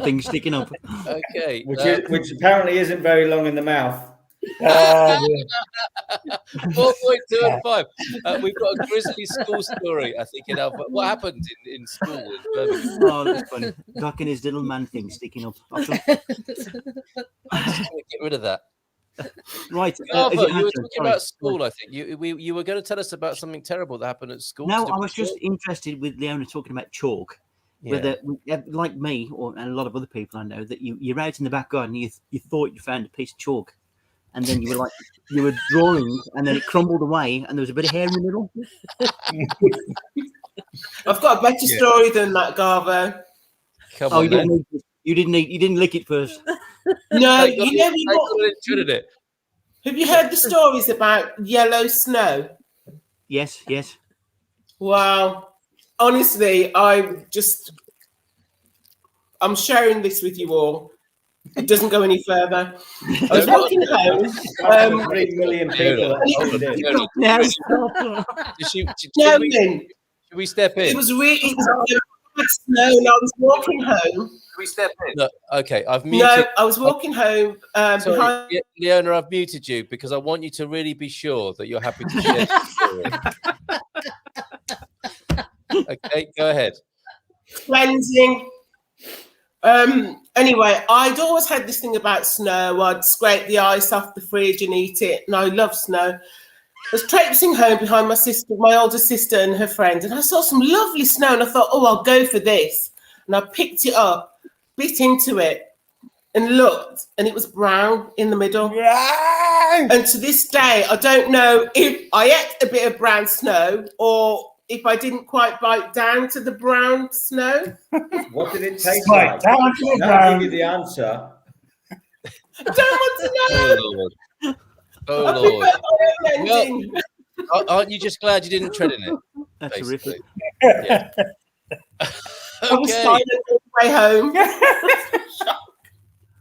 thing sticking up. Okay. Which apparently isn't very long in the mouth. 4.2 and 5. We've got a grisly school story, I think. What happened in school in Birmingham? Oh, that's funny. Doc and his little man thing sticking up. I'm just going to get rid of that. Right. Garver, you were talking about school, I think. You were going to tell us about something terrible that happened at school. No, I was just interested with Leona talking about chalk. Yeah. Whether, like me and a lot of other people I know, that you're out in the back garden, you thought you found a piece of chalk, and then you were drawing, and then it crumbled away, and there was a bit of hair in the middle. I've got a better story than that, Garvo. Come on, you didn't lick it first. No, Have you heard the stories about yellow snow? Yes. Wow. Honestly, I'm sharing this with you all. It doesn't go any further. I was walking home. 3 million people. Should we step in? It was snow, and I was walking home. Should we step in? No, okay, I've muted. No, I was walking home. Sorry, Leona, I've muted you because I want you to really be sure that you're happy to share the story. Okay, go ahead. Cleansing. Anyway, I'd always had this thing about snow. I'd scrape the ice off the fridge and eat it, and I love snow. I was traipsing home behind my older sister and her friend, and I saw some lovely snow, and I thought, oh, I'll go for this. And I picked it up, bit into it, and looked, and it was brown in the middle. And to this day, I don't know if I ate a bit of brown snow or if I didn't quite bite down to the brown snow. What did it taste Right, like? down to the I'll brown. give you the answer. I don't want to know. Oh, Lord. Oh, I Lord. prefer my own ending. Well, aren't you just glad you didn't tread in it? That's basically? terrific. Yeah. I was Okay. silent all the way home.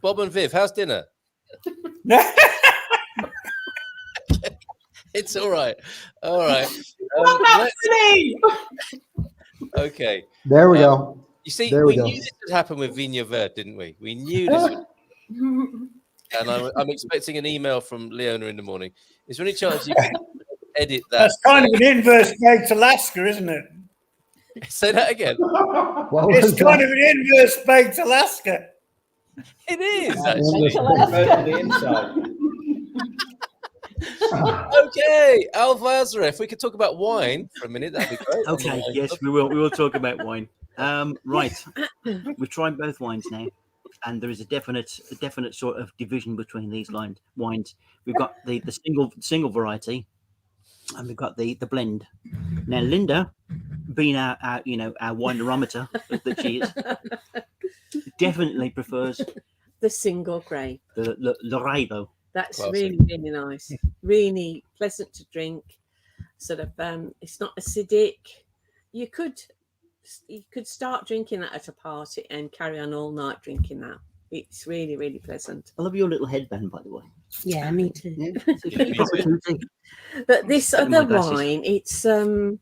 Bob and Viv, how's dinner? It's all right. All right. What about Penny? Okay. There we go. You see, There we we go. knew this would happen with Vinho Verde, didn't we? We knew this would. And I'm expecting an email from Leona in the morning. Is there any chance you can edit that? That's kind of an inverse baked Alaska, isn't it? Say that again. It's kind of an inverse baked Alaska. It is The actually. inside. Okay, Alvazra, if we could talk about wine for a minute, that'd be great. Okay, yes, we will. We will talk about wine. Right, we've tried both wines now, and there is a definite sort of division between these wines. We've got the single variety, and we've got the blend. Now, Linda, being our winerometer that she is, definitely prefers The single grape. the Laredo. That's Classic. really, really nice. Really pleasant to drink. sort of it's not acidic. You could start drinking that at a party and carry on all night drinking that. It's really, really pleasant. I love your little headband, by the way. Yeah, me too. Yeah. But this Set other my glasses. wine,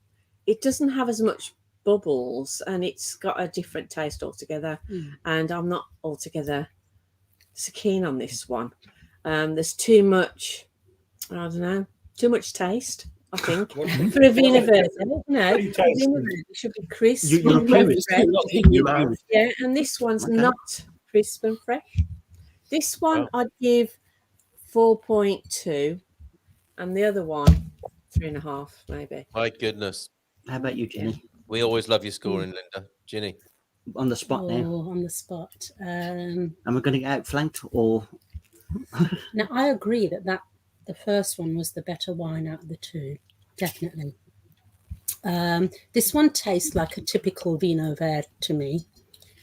it doesn't have as much bubbles, and it's got a different taste altogether. And I'm not altogether so keen on this one. There's too much, I don't know, too much taste, I think, for a Vinho Verde. No, Vinho Verde should be crisp. You're a purist. Yeah, and this one's not crisp and fresh. This one I'd give 4.2, and the other one 3.5, maybe. My goodness. How about you, Ginny? We always love your scoring, Linda. Ginny. On the spot now. On the spot. Am I going to get outflanked or? Now, I agree that the first one was the better wine out of the two, definitely. This one tastes like a typical Vinho Verde to me,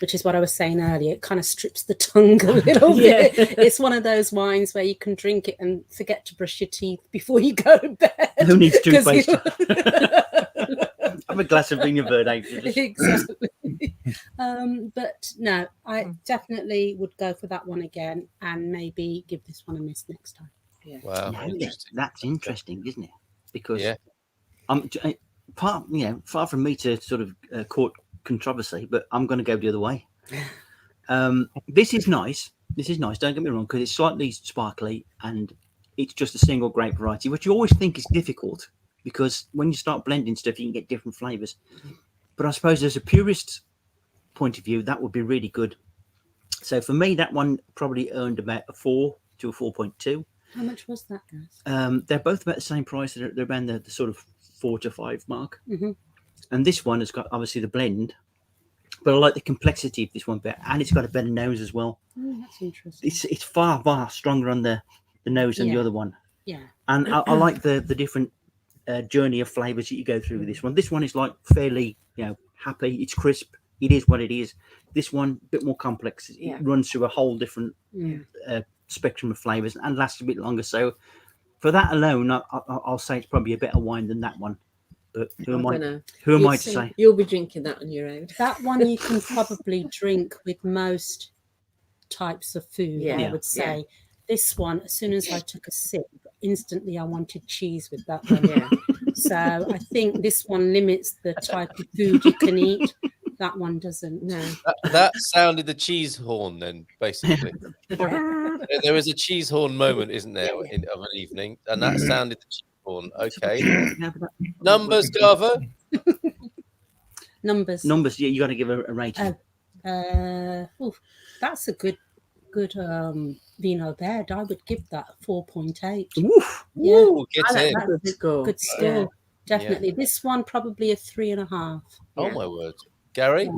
which is what I was saying earlier. It kind of strips the tongue a little bit. It's one of those wines where you can drink it and forget to brush your teeth before you go to bed. Who needs toothpaste? Have a glass of Vinho Verde. Exactly. But no, I definitely would go for that one again and maybe give this one a miss next time. Yeah. Wow. Yeah, Interesting. that's interesting, isn't it? Because far from me to sort of court controversy, but I'm going to go the other way. This is nice. Don't get me wrong, because it's slightly sparkly and it's just a single grape variety, which you always think is difficult because when you start blending stuff, you can get different flavors. But I suppose as a purist point of view, that would be really good. So for me, that one probably earned about a 4 to a 4.2. How much was that, guys? They're both about the same price. They're around the sort of 4 to 5 mark. Mm-hmm. And this one has got obviously the blend, but I like the complexity of this one better, and it's got a better nose as well. Oh, that's interesting. It's far stronger on the nose than the other one. Yeah. And I like the different journey of flavors that you go through with this one. This one is like fairly, happy. It's crisp. It is what it is. This one, a bit more complex. It runs through a whole different spectrum of flavors and lasts a bit longer. So for that alone, I'll say it's probably a better wine than that one. But who am I to say? You'll be drinking that on your own. That one you can probably drink with most types of food, I would say. This one, as soon as I took a sip, instantly I wanted cheese with that one. So I think this one limits the type of food you can eat. That one doesn't. No. That sounded the cheese horn then, basically. There is a cheese horn moment, isn't there, of an evening? And that sounded the cheese horn. Okay. Numbers, Garver? Numbers. Yeah, you got to give a rating. That's a good Vinho Verde. I would give that a 4.8. Oof. Ooh, good score. Good score. Yeah. Definitely. This one probably a 3.5. Oh my word. Gary?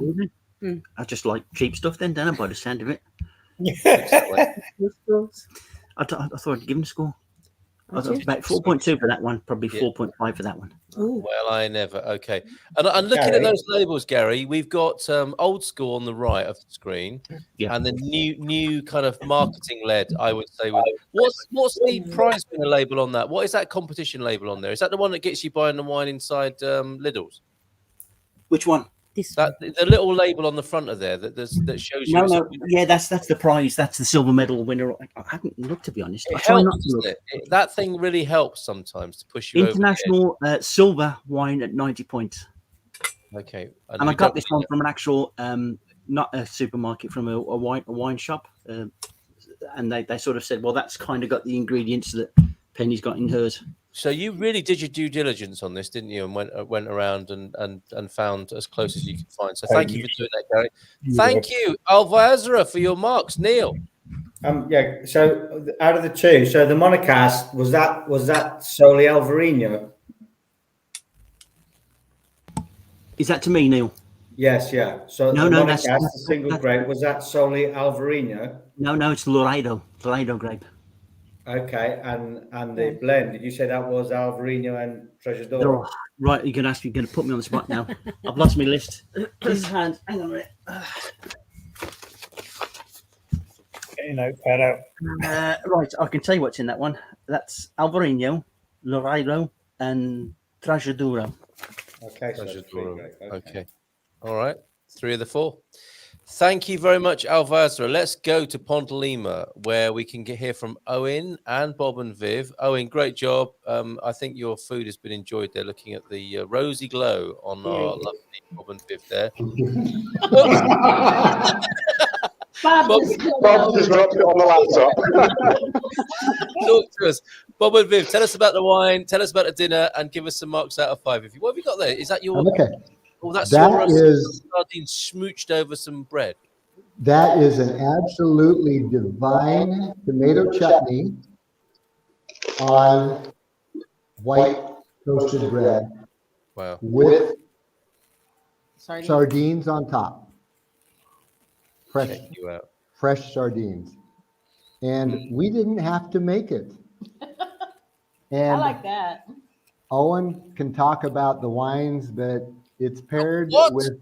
I just like cheap stuff then, don't I, by the sound of it? I thought I'd give him a score. I was about 4.2 for that one, probably 4.5 for that one. Ooh. Well, I never. Okay. And looking at those labels, Gary, we've got old school on the right of the screen, and the new kind of marketing led, I would say. What's the prize winner label on that? What is that competition label on there? Is that the one that gets you buying the wine inside Lidl's? Which one? The little label on the front of there that shows you. No, yeah, that's the prize. That's the silver medal winner. I haven't looked, to be honest. It helps, doesn't it? That thing really helps sometimes to push you. International silver wine at 90 points. Okay, and I got this one from an actual, not a supermarket, from a wine shop, and they sort of said, well, that's kind of got the ingredients that Penny's got in hers. So you really did your due diligence on this, didn't you? And went around and found as close as you could find. So thank you for doing that, Gary. Thank you, Alva, for your marks. Neil. So out of the two, so the monocast was that solely Alvarinho? Is that to me, Neil? Yes, yeah. So no, monocast, the single grape, was that solely Alvarinho? No, it's Laredo grape. Okay, and the blend, did you say that was Alvarinho and Treasure d'Oro? Oh, right, you're going to put me on the spot now. I've lost my list. Hang on a minute. Get your notepad out. Right, I can tell you what's in that one. That's Alvarinho, Laredo, and Trajadura. Okay, so that's three Trajadura. grape. Okay. All right. 3 of the 4. Thank you very much, Alvazra. Let's go to Pontelima, where we can hear from Owen and Bob and Viv. Owen, great job. I think your food has been enjoyed there, looking at the rosy glow on our lovely Bob and Viv there. Bob just dropped it on the laptop. Talk to us. Bob and Viv, tell us about the wine, tell us about the dinner, and give us some marks out of 5. What have you got there? Is that your... Okay. Oh, that's That your is- sardine smooched over some bread. That is an absolutely divine tomato chutney on white toasted bread. Wow. With sardines on top. Fresh, Check you out. fresh sardines. And we didn't have to make it. And I like that. Owen can talk about the wines, but it's paired with.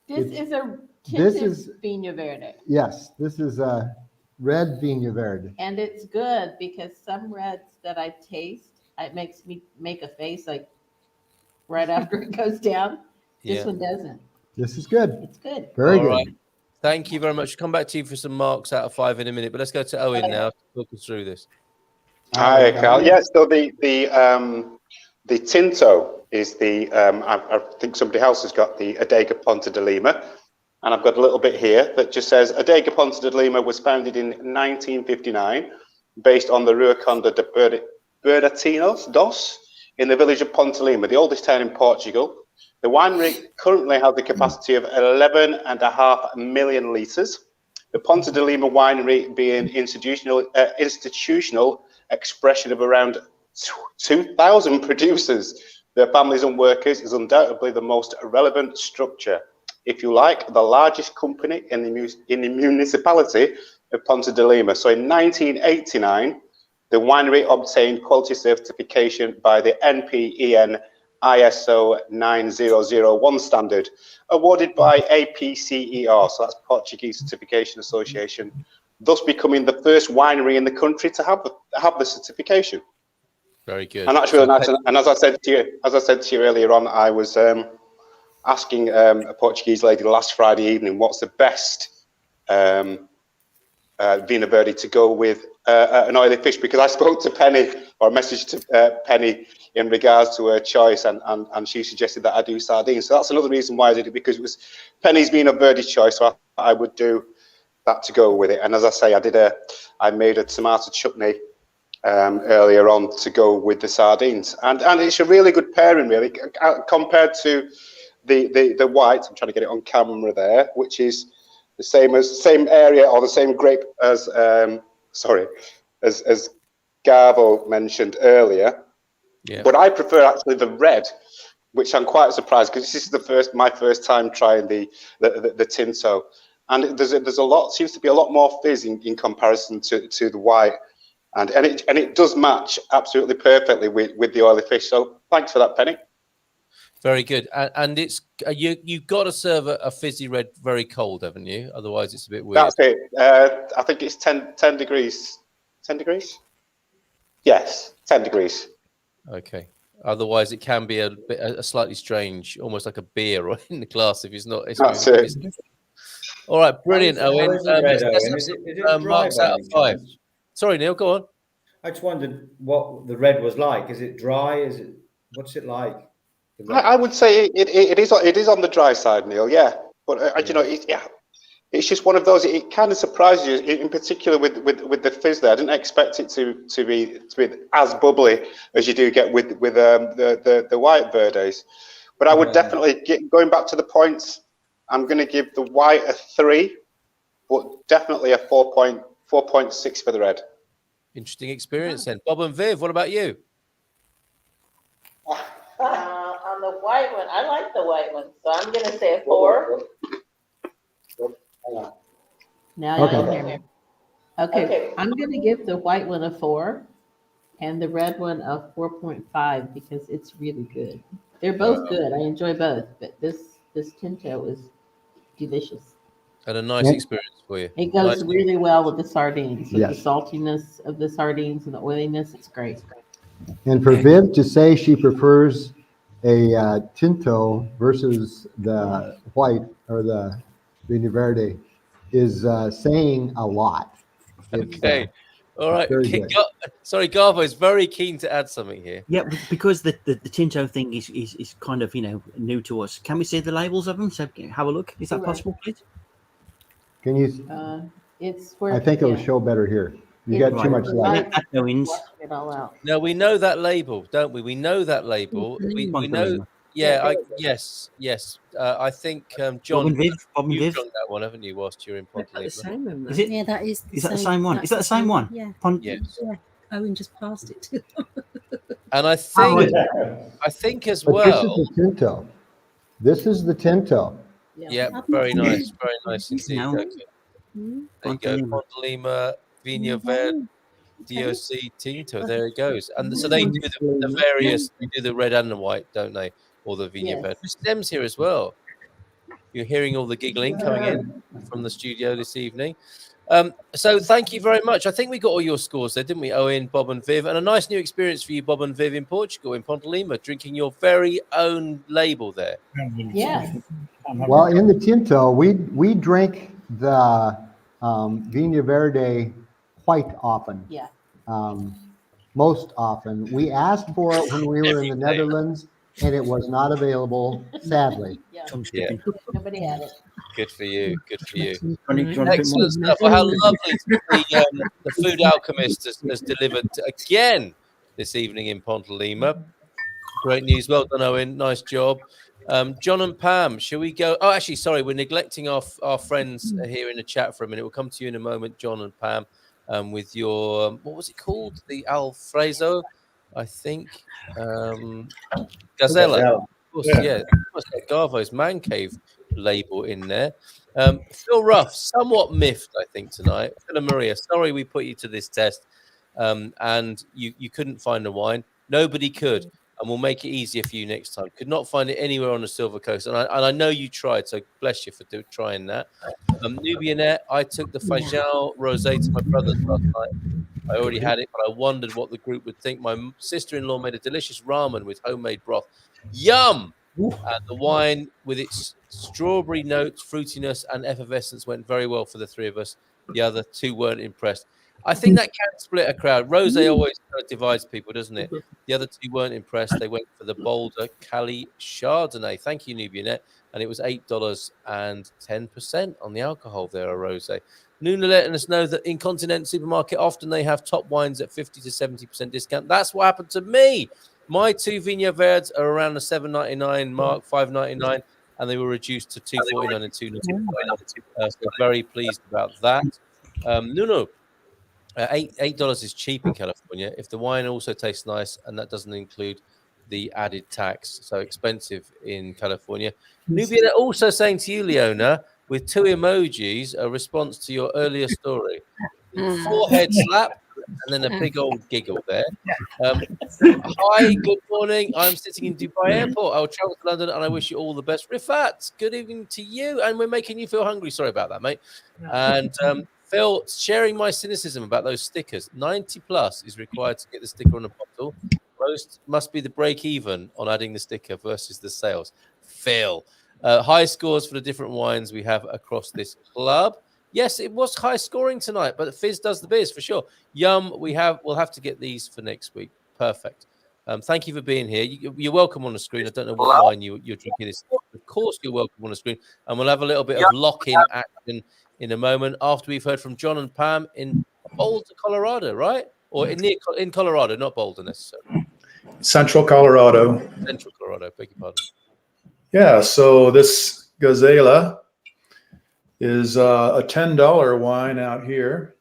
This it's- is a this tinted is- Vinho Verde. Yes, this is a red Vinho Verde. And it's good because some reds that I taste, it makes me make a face like right after it goes down. This Yeah. one doesn't. This is good. It's good. Very All good. right. Thank you very much. Come back to you for some marks out of 5 in a minute, but let's go to Owen now to talk us through this. Hi, Carl. Yeah, so the Tinto is the, I think somebody else has got the Adega Ponta de Lima. And I've got a little bit here that just says Adega Ponta de Lima was founded in 1959 based on the Rua Conda de Bernardinos dos in the village of Ponta Lima, the oldest town in Portugal. The winery currently has the capacity of 11.5 million litres. The Ponta de Lima winery being institutional expression of around 2,000 producers, their families and workers, is undoubtedly the most relevant structure. If you like, the largest company in the municipality of Ponta de Lima. So in 1989, the winery obtained quality certification by the NPEN ISO 9001 standard, awarded by APCER, so that's Portuguese Certification Association, thus becoming the first winery in the country to have the certification. Very good. And that's really nice. And as I said to you earlier on, I was asking a Portuguese lady last Friday evening, what's the best Vinho Verde to go with an oily fish, because I spoke to Penny, or a message to Penny in regards to her choice, and she suggested that I do sardines. So that's another reason why I did it, because it was Penny's Vinho Verde choice, so I would do that to go with it. And as I say, I made a tomato chutney earlier on to go with the sardines, and it's a really good pairing, really, compared to the white. I'm trying to get it on camera there, which is the same area or the same grape as as Garbo mentioned earlier. Yeah. But I prefer actually the red, which I'm quite surprised, because this is my first time trying the Tinto, and there's a lot, seems to be a lot more fizz in comparison to the white, and it does match absolutely perfectly with the oily fish. So thanks for that, Penny. Very good. And it's you've got to serve a fizzy red very cold, haven't you? Otherwise, it's a bit weird. That's it. I think it's 10 degrees. 10 degrees? Yes, 10 degrees. Okay. Otherwise, it can be a slightly strange, almost like a beer right in the glass if it's not. That's it. All right, brilliant, How Owen. is the red, Let's Owen? have Is some, it dry marks by out of any 5. chance? Sorry, Neil, go on. I just wondered what the red was like. Is it dry? What's it like? I would say it is on the dry side, Neil. Yeah, but you know, it's just one of those. It kind of surprises you, in particular with the fizz there. I didn't expect it to be as bubbly as you do get with the white Verdes. But I would definitely going back to the points. I'm going to give the white a 3, but definitely a 4.6 for the red. Interesting experience then. Bob and Viv, what about you? On the white one, I like the white one, so I'm going to say a 4. Now you can hear me. Okay, I'm going to give the white one a 4 and the red one a 4.5 because it's really good. They're both good. I enjoy both, but this Tinto is delicious. And a nice experience for you. It goes really well with the sardines, with Yes. the saltiness of the sardines and the oiliness. It's great. And for Viv to say she prefers Tinto versus the white or the Vinho Verde is saying a lot. It's, Okay. All right. very good. Sorry, Garbo is very keen to add something here. Yeah, because the Tinto thing is kind of, new to us. Can we see the labels of them? So have a look. Is that Sure. possible, please? Can you? It's where I think it'll yeah. show better here. You It's got too much the light. light That wins. blocking it all out. No, we know that label, don't we? We know that label. We know. Pontalima. Yeah. Yes. I think John, Bob and Viv. you've drunk that one, haven't you? Whilst you're in I've got the Pontalima. same in there. Is it? Yeah, that is. Is that the same one? Is that the same one? Yeah. Yes. Yeah. Owen just passed it to them. And I think as But well. this is the Tinto. This is the Tinto. Yeah, very nice indeed. No. Okay. There you go, Pontalima, Vinho Verde, DOC Tinto. There it goes. And so they do the various. They do the red and the white, don't they? Or the Vinho Verde. Stem's here as well. You're hearing all the giggling coming in from the studio this evening. So thank you very much. I think we got all your scores there, didn't we, Owen, Bob and Viv? And a nice new experience for you, Bob and Viv, in Portugal, in Pontalima, drinking your very own label there. Yeah. Well, in the Tinto, we drink the Vinho Verde quite often. Yeah. Most often. We asked for it when we were in the Netherlands, and it was not available, sadly. Yeah. Yeah. Nobody had it. Good for you. Good for you. Excellent Excellent stuff. Well, how lovely to see the Food Alchemist has delivered again this evening in Pontalima. Great news. Well done, Owen. Nice job. John and Pam, shall we go? Oh, actually, sorry, we're neglecting our friends here in the chat for a minute. We'll come to you in a moment, John and Pam, with your, what was it called? The Alfredo, I think. Gazella. Of course, yeah. Must have Garvo's Man Cave label in there. Phil Ruff, somewhat miffed, I think, tonight. Phil and Maria, sorry we put you to this test and you couldn't find the wine. Nobody could. And we'll make it easier for you next time. Could not find it anywhere on the Silver Coast. And I know you tried, so bless you for trying that. Nubianette, I took the Fajal Rosé to my brother's last night. I already had it, but I wondered what the group would think. My sister-in-law made a delicious ramen with homemade broth. Yum! And the wine with its strawberry notes, fruitiness, and effervescence went very well for the three of us. The other two weren't impressed. I think that can split a crowd. Rosé always kind of divides people, doesn't it? The other two weren't impressed. They went for the bolder Cali Chardonnay. Thank you, Nubianette. And it was $8 and 10% on the alcohol there, a rosé. Nuna letting us know that in Continental Supermarket, often they have top wines at 50 to 70% discount. That's what happened to me. My two Vinho Verdes are around the $7.99 mark, $5.99, and they were reduced to $2.49 and $2.99. So very pleased about that. Nuno, $8 is cheap in California. If the wine also tastes nice, and that doesn't include the added tax, so expensive in California. Nubia also saying to you, Leona, with two emojis, a response to your earlier story. Forehead slap and then a big old giggle there. Hi, good morning. I'm sitting in Dubai Airport. I'll travel to London and I wish you all the best. Rifat, good evening to you. And we're making you feel hungry. Sorry about that, mate. And Phil, sharing my cynicism about those stickers. 90 plus is required to get the sticker on a bottle. Most must be the break even on adding the sticker versus the sales. Phil, high scores for the different wines we have across this club. Yes, it was high scoring tonight, but Fizz does the biz for sure. Yum, we'll have to get these for next week. Perfect. Thank you for being here. You're welcome on the screen. I don't know what wine you're drinking. Of course, you're welcome on the screen. And we'll have a little bit of lock-in action in a moment after we've heard from John and Pam in Boulder, Colorado, right? Or in Colorado, not Boulder necessarily. Central Colorado. Central Colorado, beg your pardon. Yeah, so this Gazella is a $10 wine out here.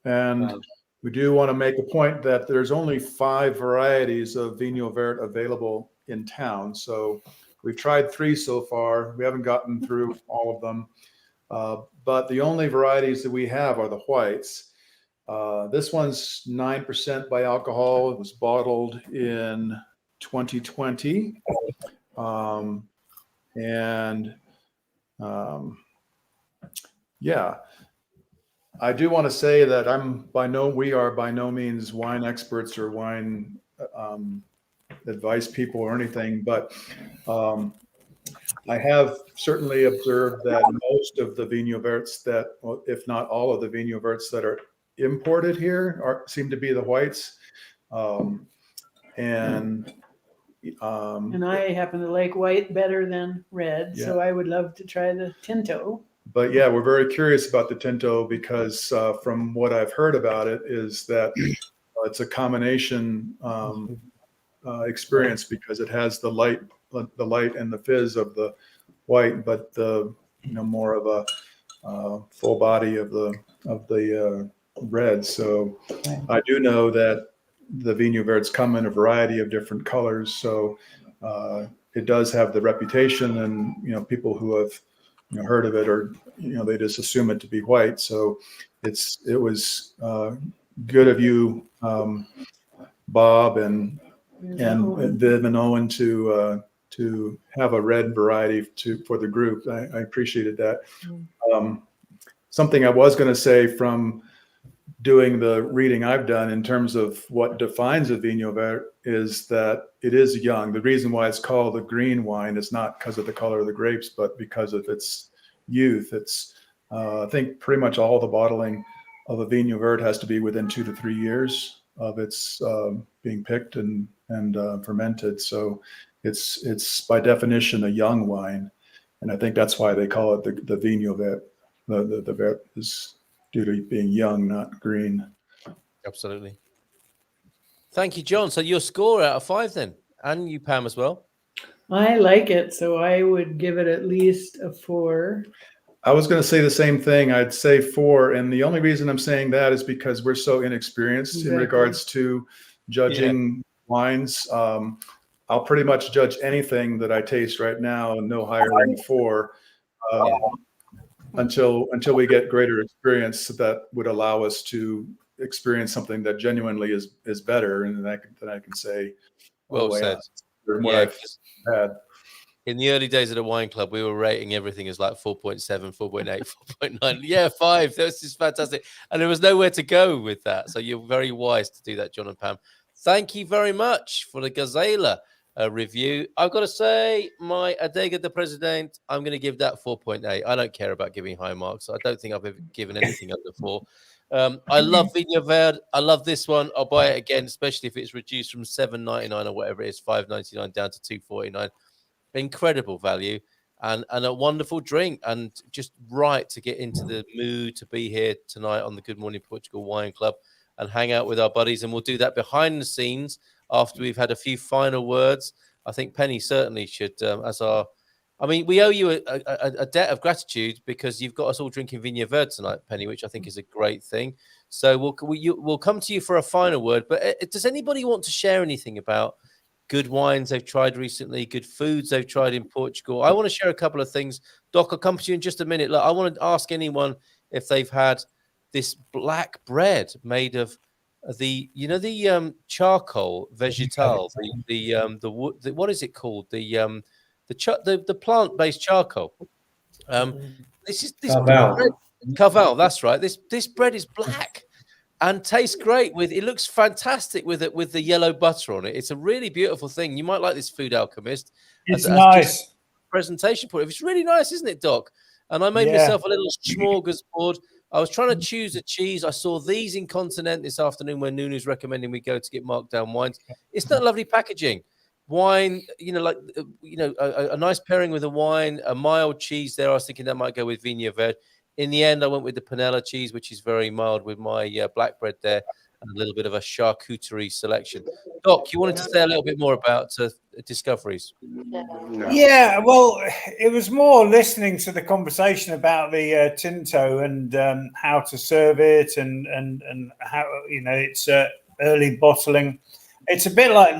And we do want to make a point that there's only 5 varieties of Vinho Verde available in town. So we've tried 3 so far. We haven't gotten through all of them. But the only varieties that we have are the whites. This one's 9% by alcohol. It was bottled in 2020. Yeah, I do want to say that we are by no means wine experts or wine advise people or anything, but I have certainly observed that most of the Vinho Verdes that, well, if not all of the Vinho Verdes that are imported here seem to be the whites. And I happen to like white better than red, Yeah. so I would love to try the Tinto. But yeah, we're very curious about the Tinto because from what I've heard about it is that it's a combination experience because it has the light and the fizz of the white, but the more of a full body of the red. So I do know that the Vinho Verdes come in a variety of different colors. So it does have the reputation, and people who have heard of it, or they just assume it to be white. So it was good of you, Bob and Viv and Owen, to have a red variety for the group. I appreciated that. Something I was going to say from doing the reading I've done in terms of what defines a Vinho Verde is that it is young. The reason why it's called a green wine is not because of the color of the grapes, but because of its youth. It's I think pretty much all the bottling of a Vinho Verde has to be within 2 to 3 years of its being picked and fermented. So it's by definition a young wine, and I think that's why they call it the Vinho Verde. The Verde is due to being young, not green. Absolutely. Thank you, John. So your score out of 5 then, and you, Pam, as well. I like it, so I would give it at least a 4. I was going to say the same thing. I'd say 4, and the only reason I'm saying that is because we're so inexperienced in regards to judging wines. I'll pretty much judge anything that I taste right now, no higher than 4. Until we get greater experience that would allow us to experience something that genuinely is better, and then I can say, well said. What I've had. In the early days of the wine club, we were rating everything as like 4.7, 4.8, 4.9. Yeah, 5. That was just fantastic. And there was nowhere to go with that. So you're very wise to do that, John and Pam. Thank you very much for the Gazela review. I've got to say, my Adega de President, I'm going to give that 4.8. I don't care about giving high marks. I don't think I've ever given anything under 4. I love Vinho Verde. I love this one. I'll buy it again, especially if it's reduced from $7.99 or whatever it is, $5.99 down to $2.49. Incredible value and a wonderful drink, and just right to get into the mood to be here tonight on the Good Morning Portugal Wine Club and hang out with our buddies. And we'll do that behind the scenes after we've had a few final words. I think Penny certainly should, we owe you a debt of gratitude because you've got us all drinking Vinho Verde tonight, Penny, which I think is a great thing. So we'll come to you for a final word. But does anybody want to share anything about good wines they've tried recently, good foods they've tried in Portugal? I want to share a couple of things. Doc, I'll come to you in just a minute. Look, I want to ask anyone if they've had this black bread made of the charcoal vegetal, the wood, what is it called? The plant-based charcoal. This Carval, that's right. This bread is black and tastes great it looks fantastic with the yellow butter on it. It's a really beautiful thing. You might like this, Food Alchemist. It's nice. Presentation point. It's really nice, isn't it, Doc? And I made myself a little smorgasbord. I was trying to choose a cheese. I saw these in Continent this afternoon when Nunu's recommending we go to get marked down wines. It's not lovely packaging. Wine, a nice pairing with a wine, a mild cheese there. I was thinking that might go with Vinho Verde. In the end, I went with the panela cheese, which is very mild, with my black bread there, and a little bit of a charcuterie selection. Doc, you wanted to say a little bit more about discoveries? Yeah, well, it was more listening to the conversation about the Tinto and how to serve it and how, it's early bottling. It's a bit like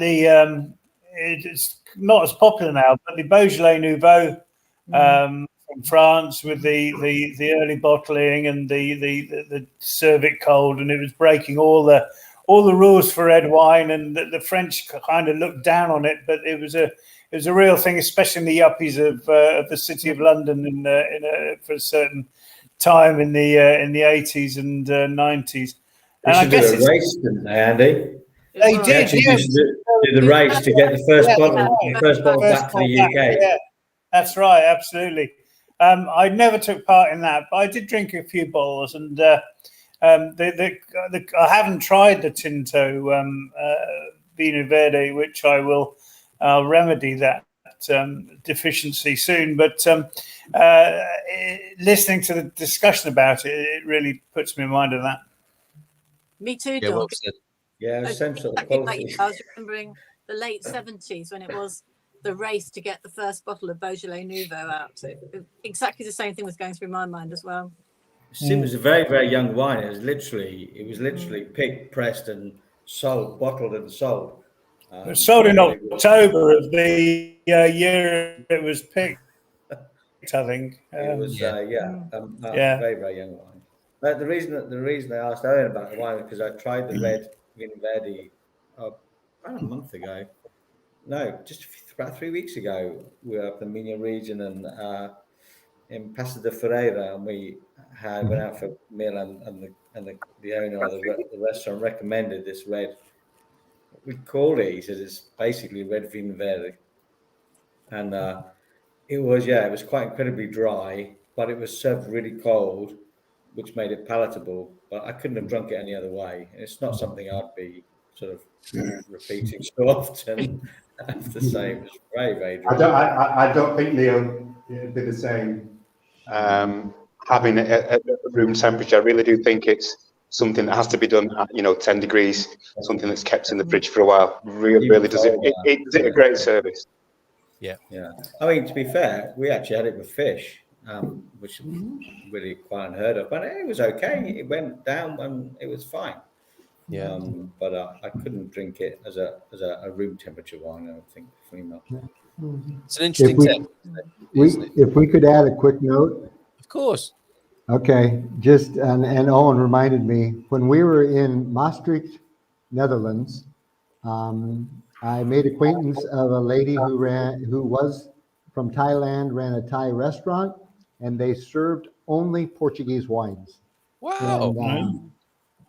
it's not as popular now, but the Beaujolais Nouveau from France with the early bottling and the serve it cold, and it was breaking all the rules for red wine, and the French kind of looked down on it, but it was a real thing, especially in the yuppies of the City of London for a certain time in the 80s and 90s. And I guess it's a race, didn't they, Andy? They was. They did, actually yes. used to do the race to get the first bottle back to the UK. Yeah, that's right, absolutely. I never took part in that, but I did drink a few bottles, and I haven't tried the Tinto Vinho Verde, which I'll remedy that deficiency soon. But listening to the discussion about it, it really puts me in mind of that. Me too, Yeah, Don. well said. Yeah, same sort of Exactly like quality. you. I was remembering the late 70s when it was the race to get the first bottle of Beaujolais Nouveau out. So exactly the same thing was going through my mind as well. It was a very, very young wine. It was literally picked, pressed, and sold, bottled and sold. It was sold in October of the year it was picked, I think. It was yeah. very, very young wine. But the reason I asked Owen about the wine is because I tried the red Vinho Verde about a month ago. No, just about 3 weeks ago. We were up in the Minho region and in Passo de Ferreira, and we went out for a meal, and the owner of the restaurant recommended this red. We called it. He says it's basically red Vinho Verde, and it was quite incredibly dry, but it was served really cold, which made it palatable. But I couldn't have drunk it any other way. It's not something I'd be sort of repeating so often. I have to say, it was very, very dry. I don't think, Neil, it'd be the same. Having it at room temperature, I really do think it's something that has to be done at 10 degrees, something that's kept in the fridge for a while. Really does it. It did a great service. Yeah. I mean, to be fair, we actually had it with fish, which is really quite unheard of. But it was okay. It went down and it was fine. Yeah. But I couldn't drink it as a room temperature wine. I don't think, definitely not. It's an interesting test. If we could add a quick note. Of course. Okay, and Owen reminded me, when we were in Maastricht, Netherlands, I made acquaintance of a lady who was from Thailand, ran a Thai restaurant, and they served only Portuguese wines. Wow. And,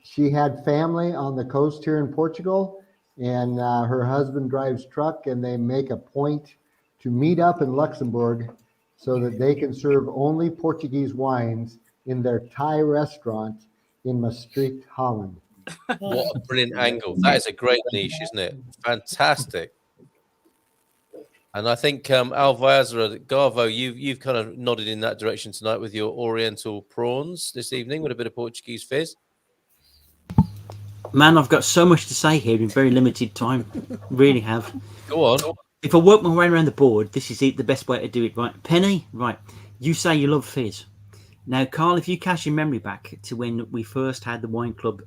she had family on the coast here in Portugal, and her husband drives truck, and they make a point to meet up in Luxembourg so that they can serve only Portuguese wines in their Thai restaurant in Maastricht, Holland. What a brilliant angle. That is a great niche, isn't it? Fantastic. And I think Alvazra, Garvo, you've kind of nodded in that direction tonight with your Oriental prawns this evening with a bit of Portuguese fizz. Man, I've got so much to say here in very limited time. Really have. Go on. If I work my way around the board, this is the best way to do it. Right, Penny. Right, you say you love fizz. Now, Carl, if you cast your memory back to when we first had the wine club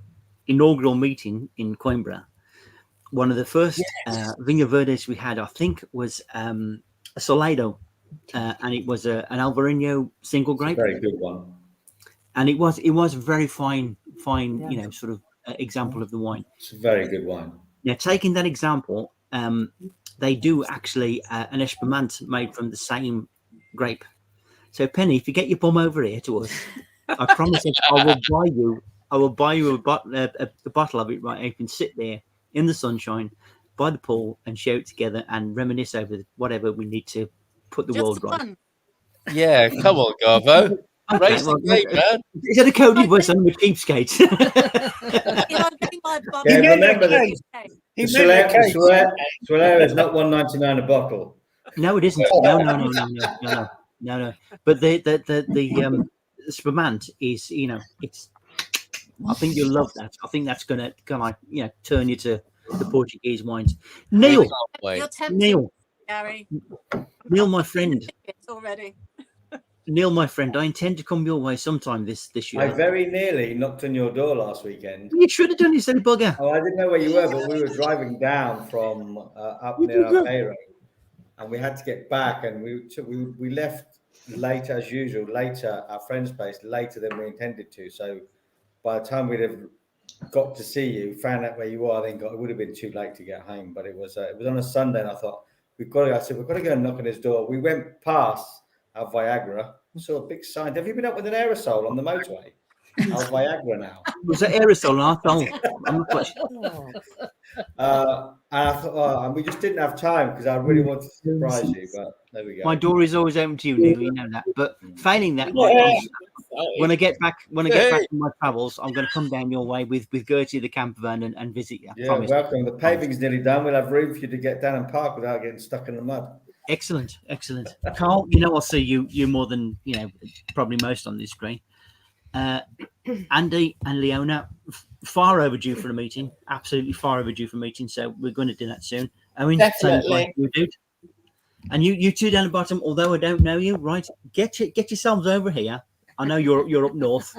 inaugural meeting in Coimbra, one of the first Vinho Verdes we had, I think, was a Soledo, and it was an Alvarinho single grape. Very good one. And it was a very fine, sort of example of the wine. It's a very good wine. Now, taking that example, they do actually an espumante made from the same grape. So, Penny, if you get your bum over here to us, I promise I will buy you a bottle of it. Right, you can sit there in the sunshine by the pool and share it together and reminisce over whatever we need to put the world right. Yeah, come on, Garvo. Raise the game, man. Is that a coded voice? I'm a cheapskate. Remember that Solera is not $1.99 a bottle. No, it isn't. No. But the spumante is, it's. I think you'll love that. I think that's gonna turn you to the Portuguese wines. Neil, Gary. Neil, my friend. It's already. Neil, my friend, I intend to come your way sometime this year. I very nearly knocked on your door last weekend. You should have done, you silly bugger. Oh, I didn't know where you were, but we were driving down from up near Aveiro, and we had to get back, and we left late as usual, later, our friend's place, later than we intended to. So by the time we'd have got to see you, found out where you were, then it would have been too late to get home. But it was on a Sunday, and I thought, we've got to go and knock on his door. We went past our Viagra, saw a big sign. Have you been up with an aerosol on the motorway? I'll Viagra now. Was that aerosol? I'm not quite sure. And I thought, and we just didn't have time because I really wanted to surprise you, but there we go. My door is always open to you, Neil. You know that. But failing that, when I get back from my travels, I'm going to come down your way with Gertie the camper van and visit you. Yeah, welcome. The paving's nearly done. We'll have room for you to get down and park without getting stuck in the mud. Excellent. Carl, I'll see you more than probably most on this screen. Andy and Leona, far overdue for a meeting. Absolutely far overdue for a meeting. So we're going to do that soon. Owen, Definitely. you dude. And you two down the bottom, although I don't know you, right? Get yourselves over here. I know you're up north,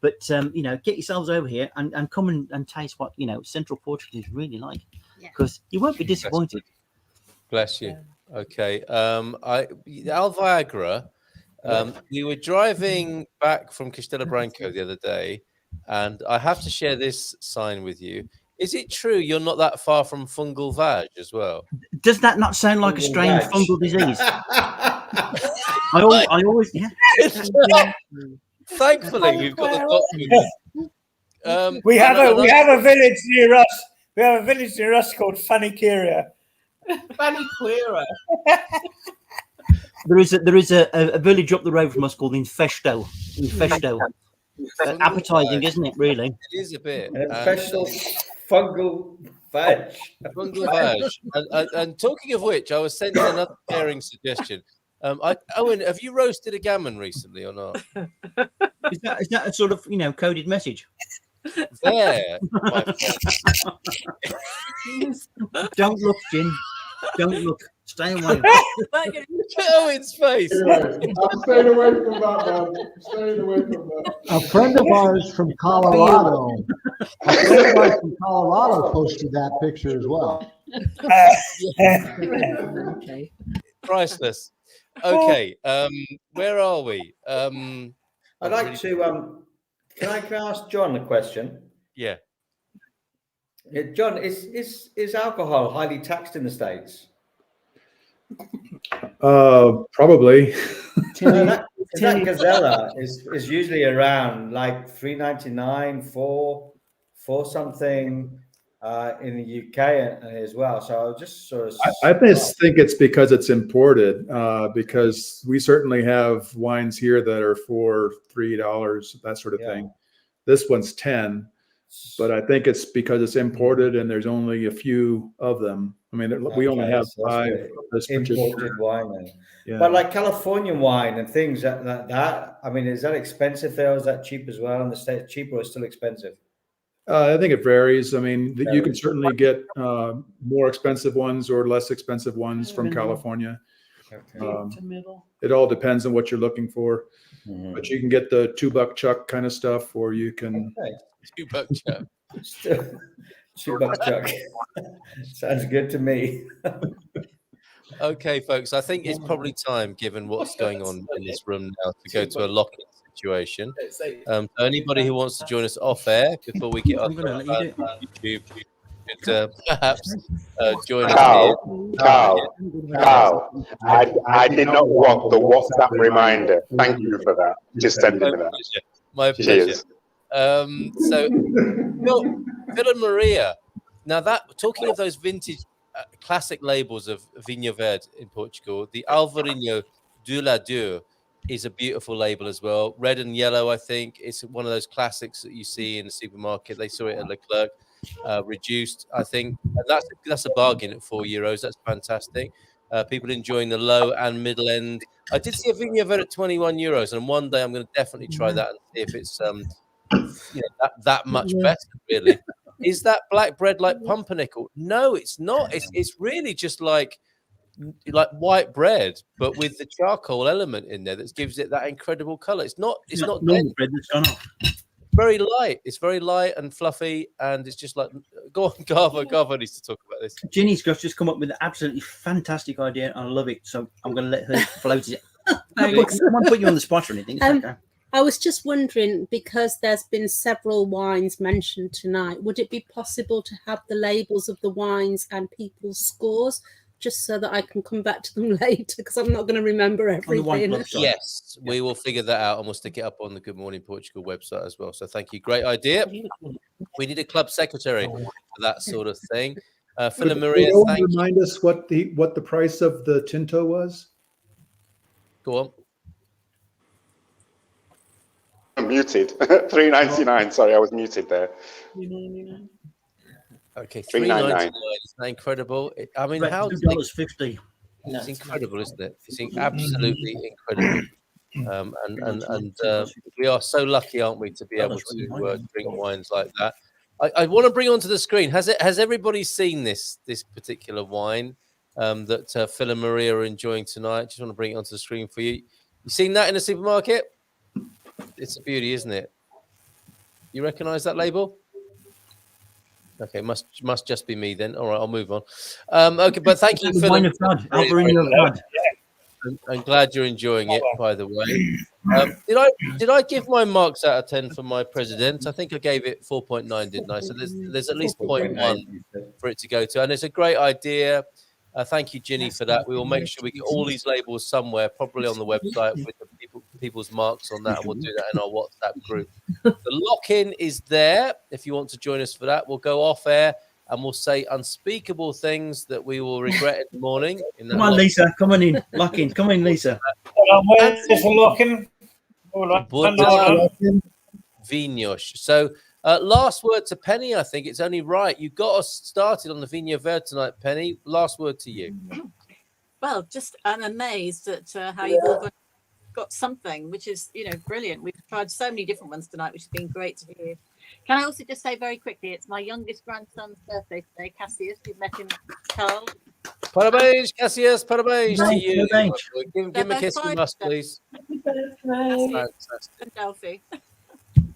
but get yourselves over here and come and taste what Central Portugal is really like, because you won't be disappointed. Bless you. Okay. Al Viagra. We were driving back from Castelo Branco the other day, and I have to share this sign with you. Is it true you're not that far from fungal vag as well? Does that not sound like a strange fungal disease? I always. Thankfully, we've got the doctor. We have a village near us. We have a village near us called Faniquera. Faniquera. There is a village up the road from us called Infesto. Appetizing, isn't it? Really, it is a bit. An special fungal veg. Fungal veg. And talking of which, I was sending another pairing suggestion. Owen, have you roasted a gammon recently or not? Is that a sort of coded message? There. Don't look, Jin. Don't look. Stay away. Owen's face. I'm staying away from that, man. Staying away from that. A friend of ours from Colorado. Posted that picture as well. Okay. Priceless. Okay. Where are we? I'd like to. Can I ask John a question? Yeah. John, is alcohol highly taxed in the States? Probably. That Gazella is usually around like $3.99, $4 something in the UK as well. So I'll just sort of. I just think it's because it's imported. Because we certainly have wines here that are for $3, that sort of thing. This one's 10. But I think it's because it's imported and there's only a few of them. I mean, we only have 5 of this imported wine. Yeah. But like California wine and things that I mean, is that expensive there? Or is that cheap as well in the States? Cheaper or still expensive? I think it varies. I mean, you can certainly get more expensive ones or less expensive ones from California. It all depends on what you're looking for. Mm-hmm. But you can get the $2 chuck kind of stuff, or you can. $2 chuck. $2 chuck. Sounds good to me. Okay, folks. I think it's probably time, given what's going on in this room now, to go to a lock-in situation. So anybody who wants to join us off air before we get on YouTube, could perhaps join us. Carl, I did not want the WhatsApp reminder. Thank you for that. Just sending me that. My pleasure. So Phil and Maria. Now, that talking of those vintage classic labels of Vinho Verde in Portugal, the Alvarinho do Ladure is a beautiful label as well. Red and yellow, I think. It's one of those classics that you see in the supermarket. They saw it at Leclerc, reduced, I think. And that's a bargain at €4. That's fantastic. People enjoying the low and middle end. I did see a Vinho Verde at €21, and one day I'm going to definitely try that and see if it's that much better, really. Is that black bread like pumpernickel? No, it's not. It's really just like white bread, but with the charcoal element in there that gives it that incredible color. It's not normal bread that's gone off. Very light. It's very light and fluffy, and it's just like, go on, Garva needs to talk about this. Ginny's just come up with an absolutely fantastic idea, and I love it. So I'm going to let her float it. I won't put you on the spot or anything. I was just wondering, because there's been several wines mentioned tonight, would it be possible to have the labels of the wines and people's scores just so that I can come back to them later, because I'm not going to remember everything. Yes, we will figure that out and we'll stick it up on the Good Morning Portugal website as well. So thank you. Great idea. We need a club secretary for that sort of thing. Phil and Maria, Will thank you. remind us what the price of the Tinto was? Go on. I'm muted. $3.99. Sorry, I was muted there. Okay, $3.99. $3.99. Isn't that incredible? I mean, Right, how $2.50. It's incredible, isn't it? It's absolutely incredible. And we are so lucky, aren't we, to be able to drink wines like that. I want to bring onto the screen. Has everybody seen this particular wine that Phil and Maria are enjoying tonight? Just want to bring it onto the screen for you. You seen that in the supermarket? It's a beauty, isn't it? You recognise that label? Okay, must just be me then. All right, I'll move on. Okay, but thank you, Phil. I'm glad you're enjoying it, by the way. Did I give my marks out of 10 for my president? I think I gave it 4.9, didn't I? So there's at least 0.1 for it to go to, and it's a great idea. Thank you, Ginny, for that. We will make sure we get all these labels somewhere, probably on the website with the people's marks on that, and we'll do that in our WhatsApp group. The lock-in is there. If you want to join us for that, we'll go off air and we'll say unspeakable things that we will regret in the morning. Come on, Lisa. Come on in. Lock-in. Come in, Lisa. Where's the lock-in? Vinhos. So, last word to Penny. I think it's only right. You got us started on the Vinho Verde tonight, Penny. Last word to you. Well, just I'm amazed at how you've all got something, which is, brilliant. We've tried so many different ones tonight, which has been great to hear. Can I also just say very quickly, it's my youngest grandson's birthday today, Cassius. We've met him, Carl. Parabéns, Cassius. Parabéns to you. Give him a kiss from us, please. Fantastic. Delphi.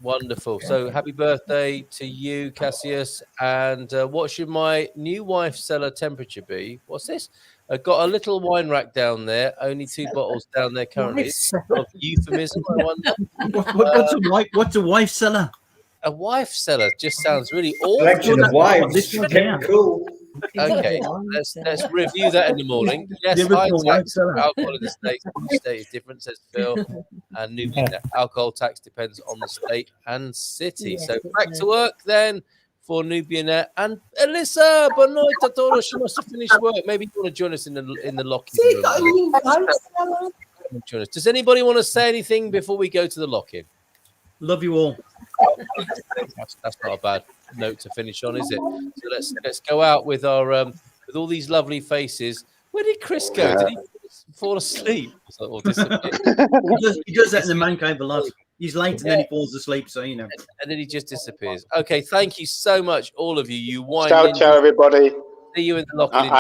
Wonderful. So happy birthday to you, Cassius. And what should my new wife cellar temperature be? What's this? I've got a little wine rack down there. Only 2 bottles down there currently. Euphemism, I wonder. What's a wife cellar? A wife cellar just sounds really awful. Collection of wives. Cool. Okay, let's review that in the morning. Yes, high tax alcohol in the state. Each state is different, says Phil. And new alcohol tax depends on the state and city. So back to work then for Nubianet and Elissa. Bonoita Toro. She must have finished work. Maybe you want to join us in the lock-in room. Does anybody want to say anything before we go to the lock-in? Love you all. That's not a bad note to finish on, is it? So let's go out with our with all these lovely faces. Where did Chris go? Did he fall asleep or disappear? he does that in the man cave a lot. He's late and then he falls asleep, so and then he just disappears. Okay, thank you so much, all of you. You wine. Ciao, everybody. See you in the lock-in.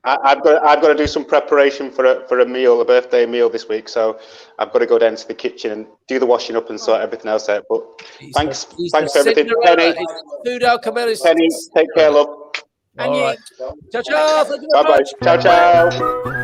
I've got to do some preparation for a meal, a birthday meal this week. So I've got to go down to the kitchen and do the washing up and sort everything else out. But thanks for everything, Penny. Food out, Penny, take care, love. All right. Ciao, ciao. Bye bye. Ciao, ciao.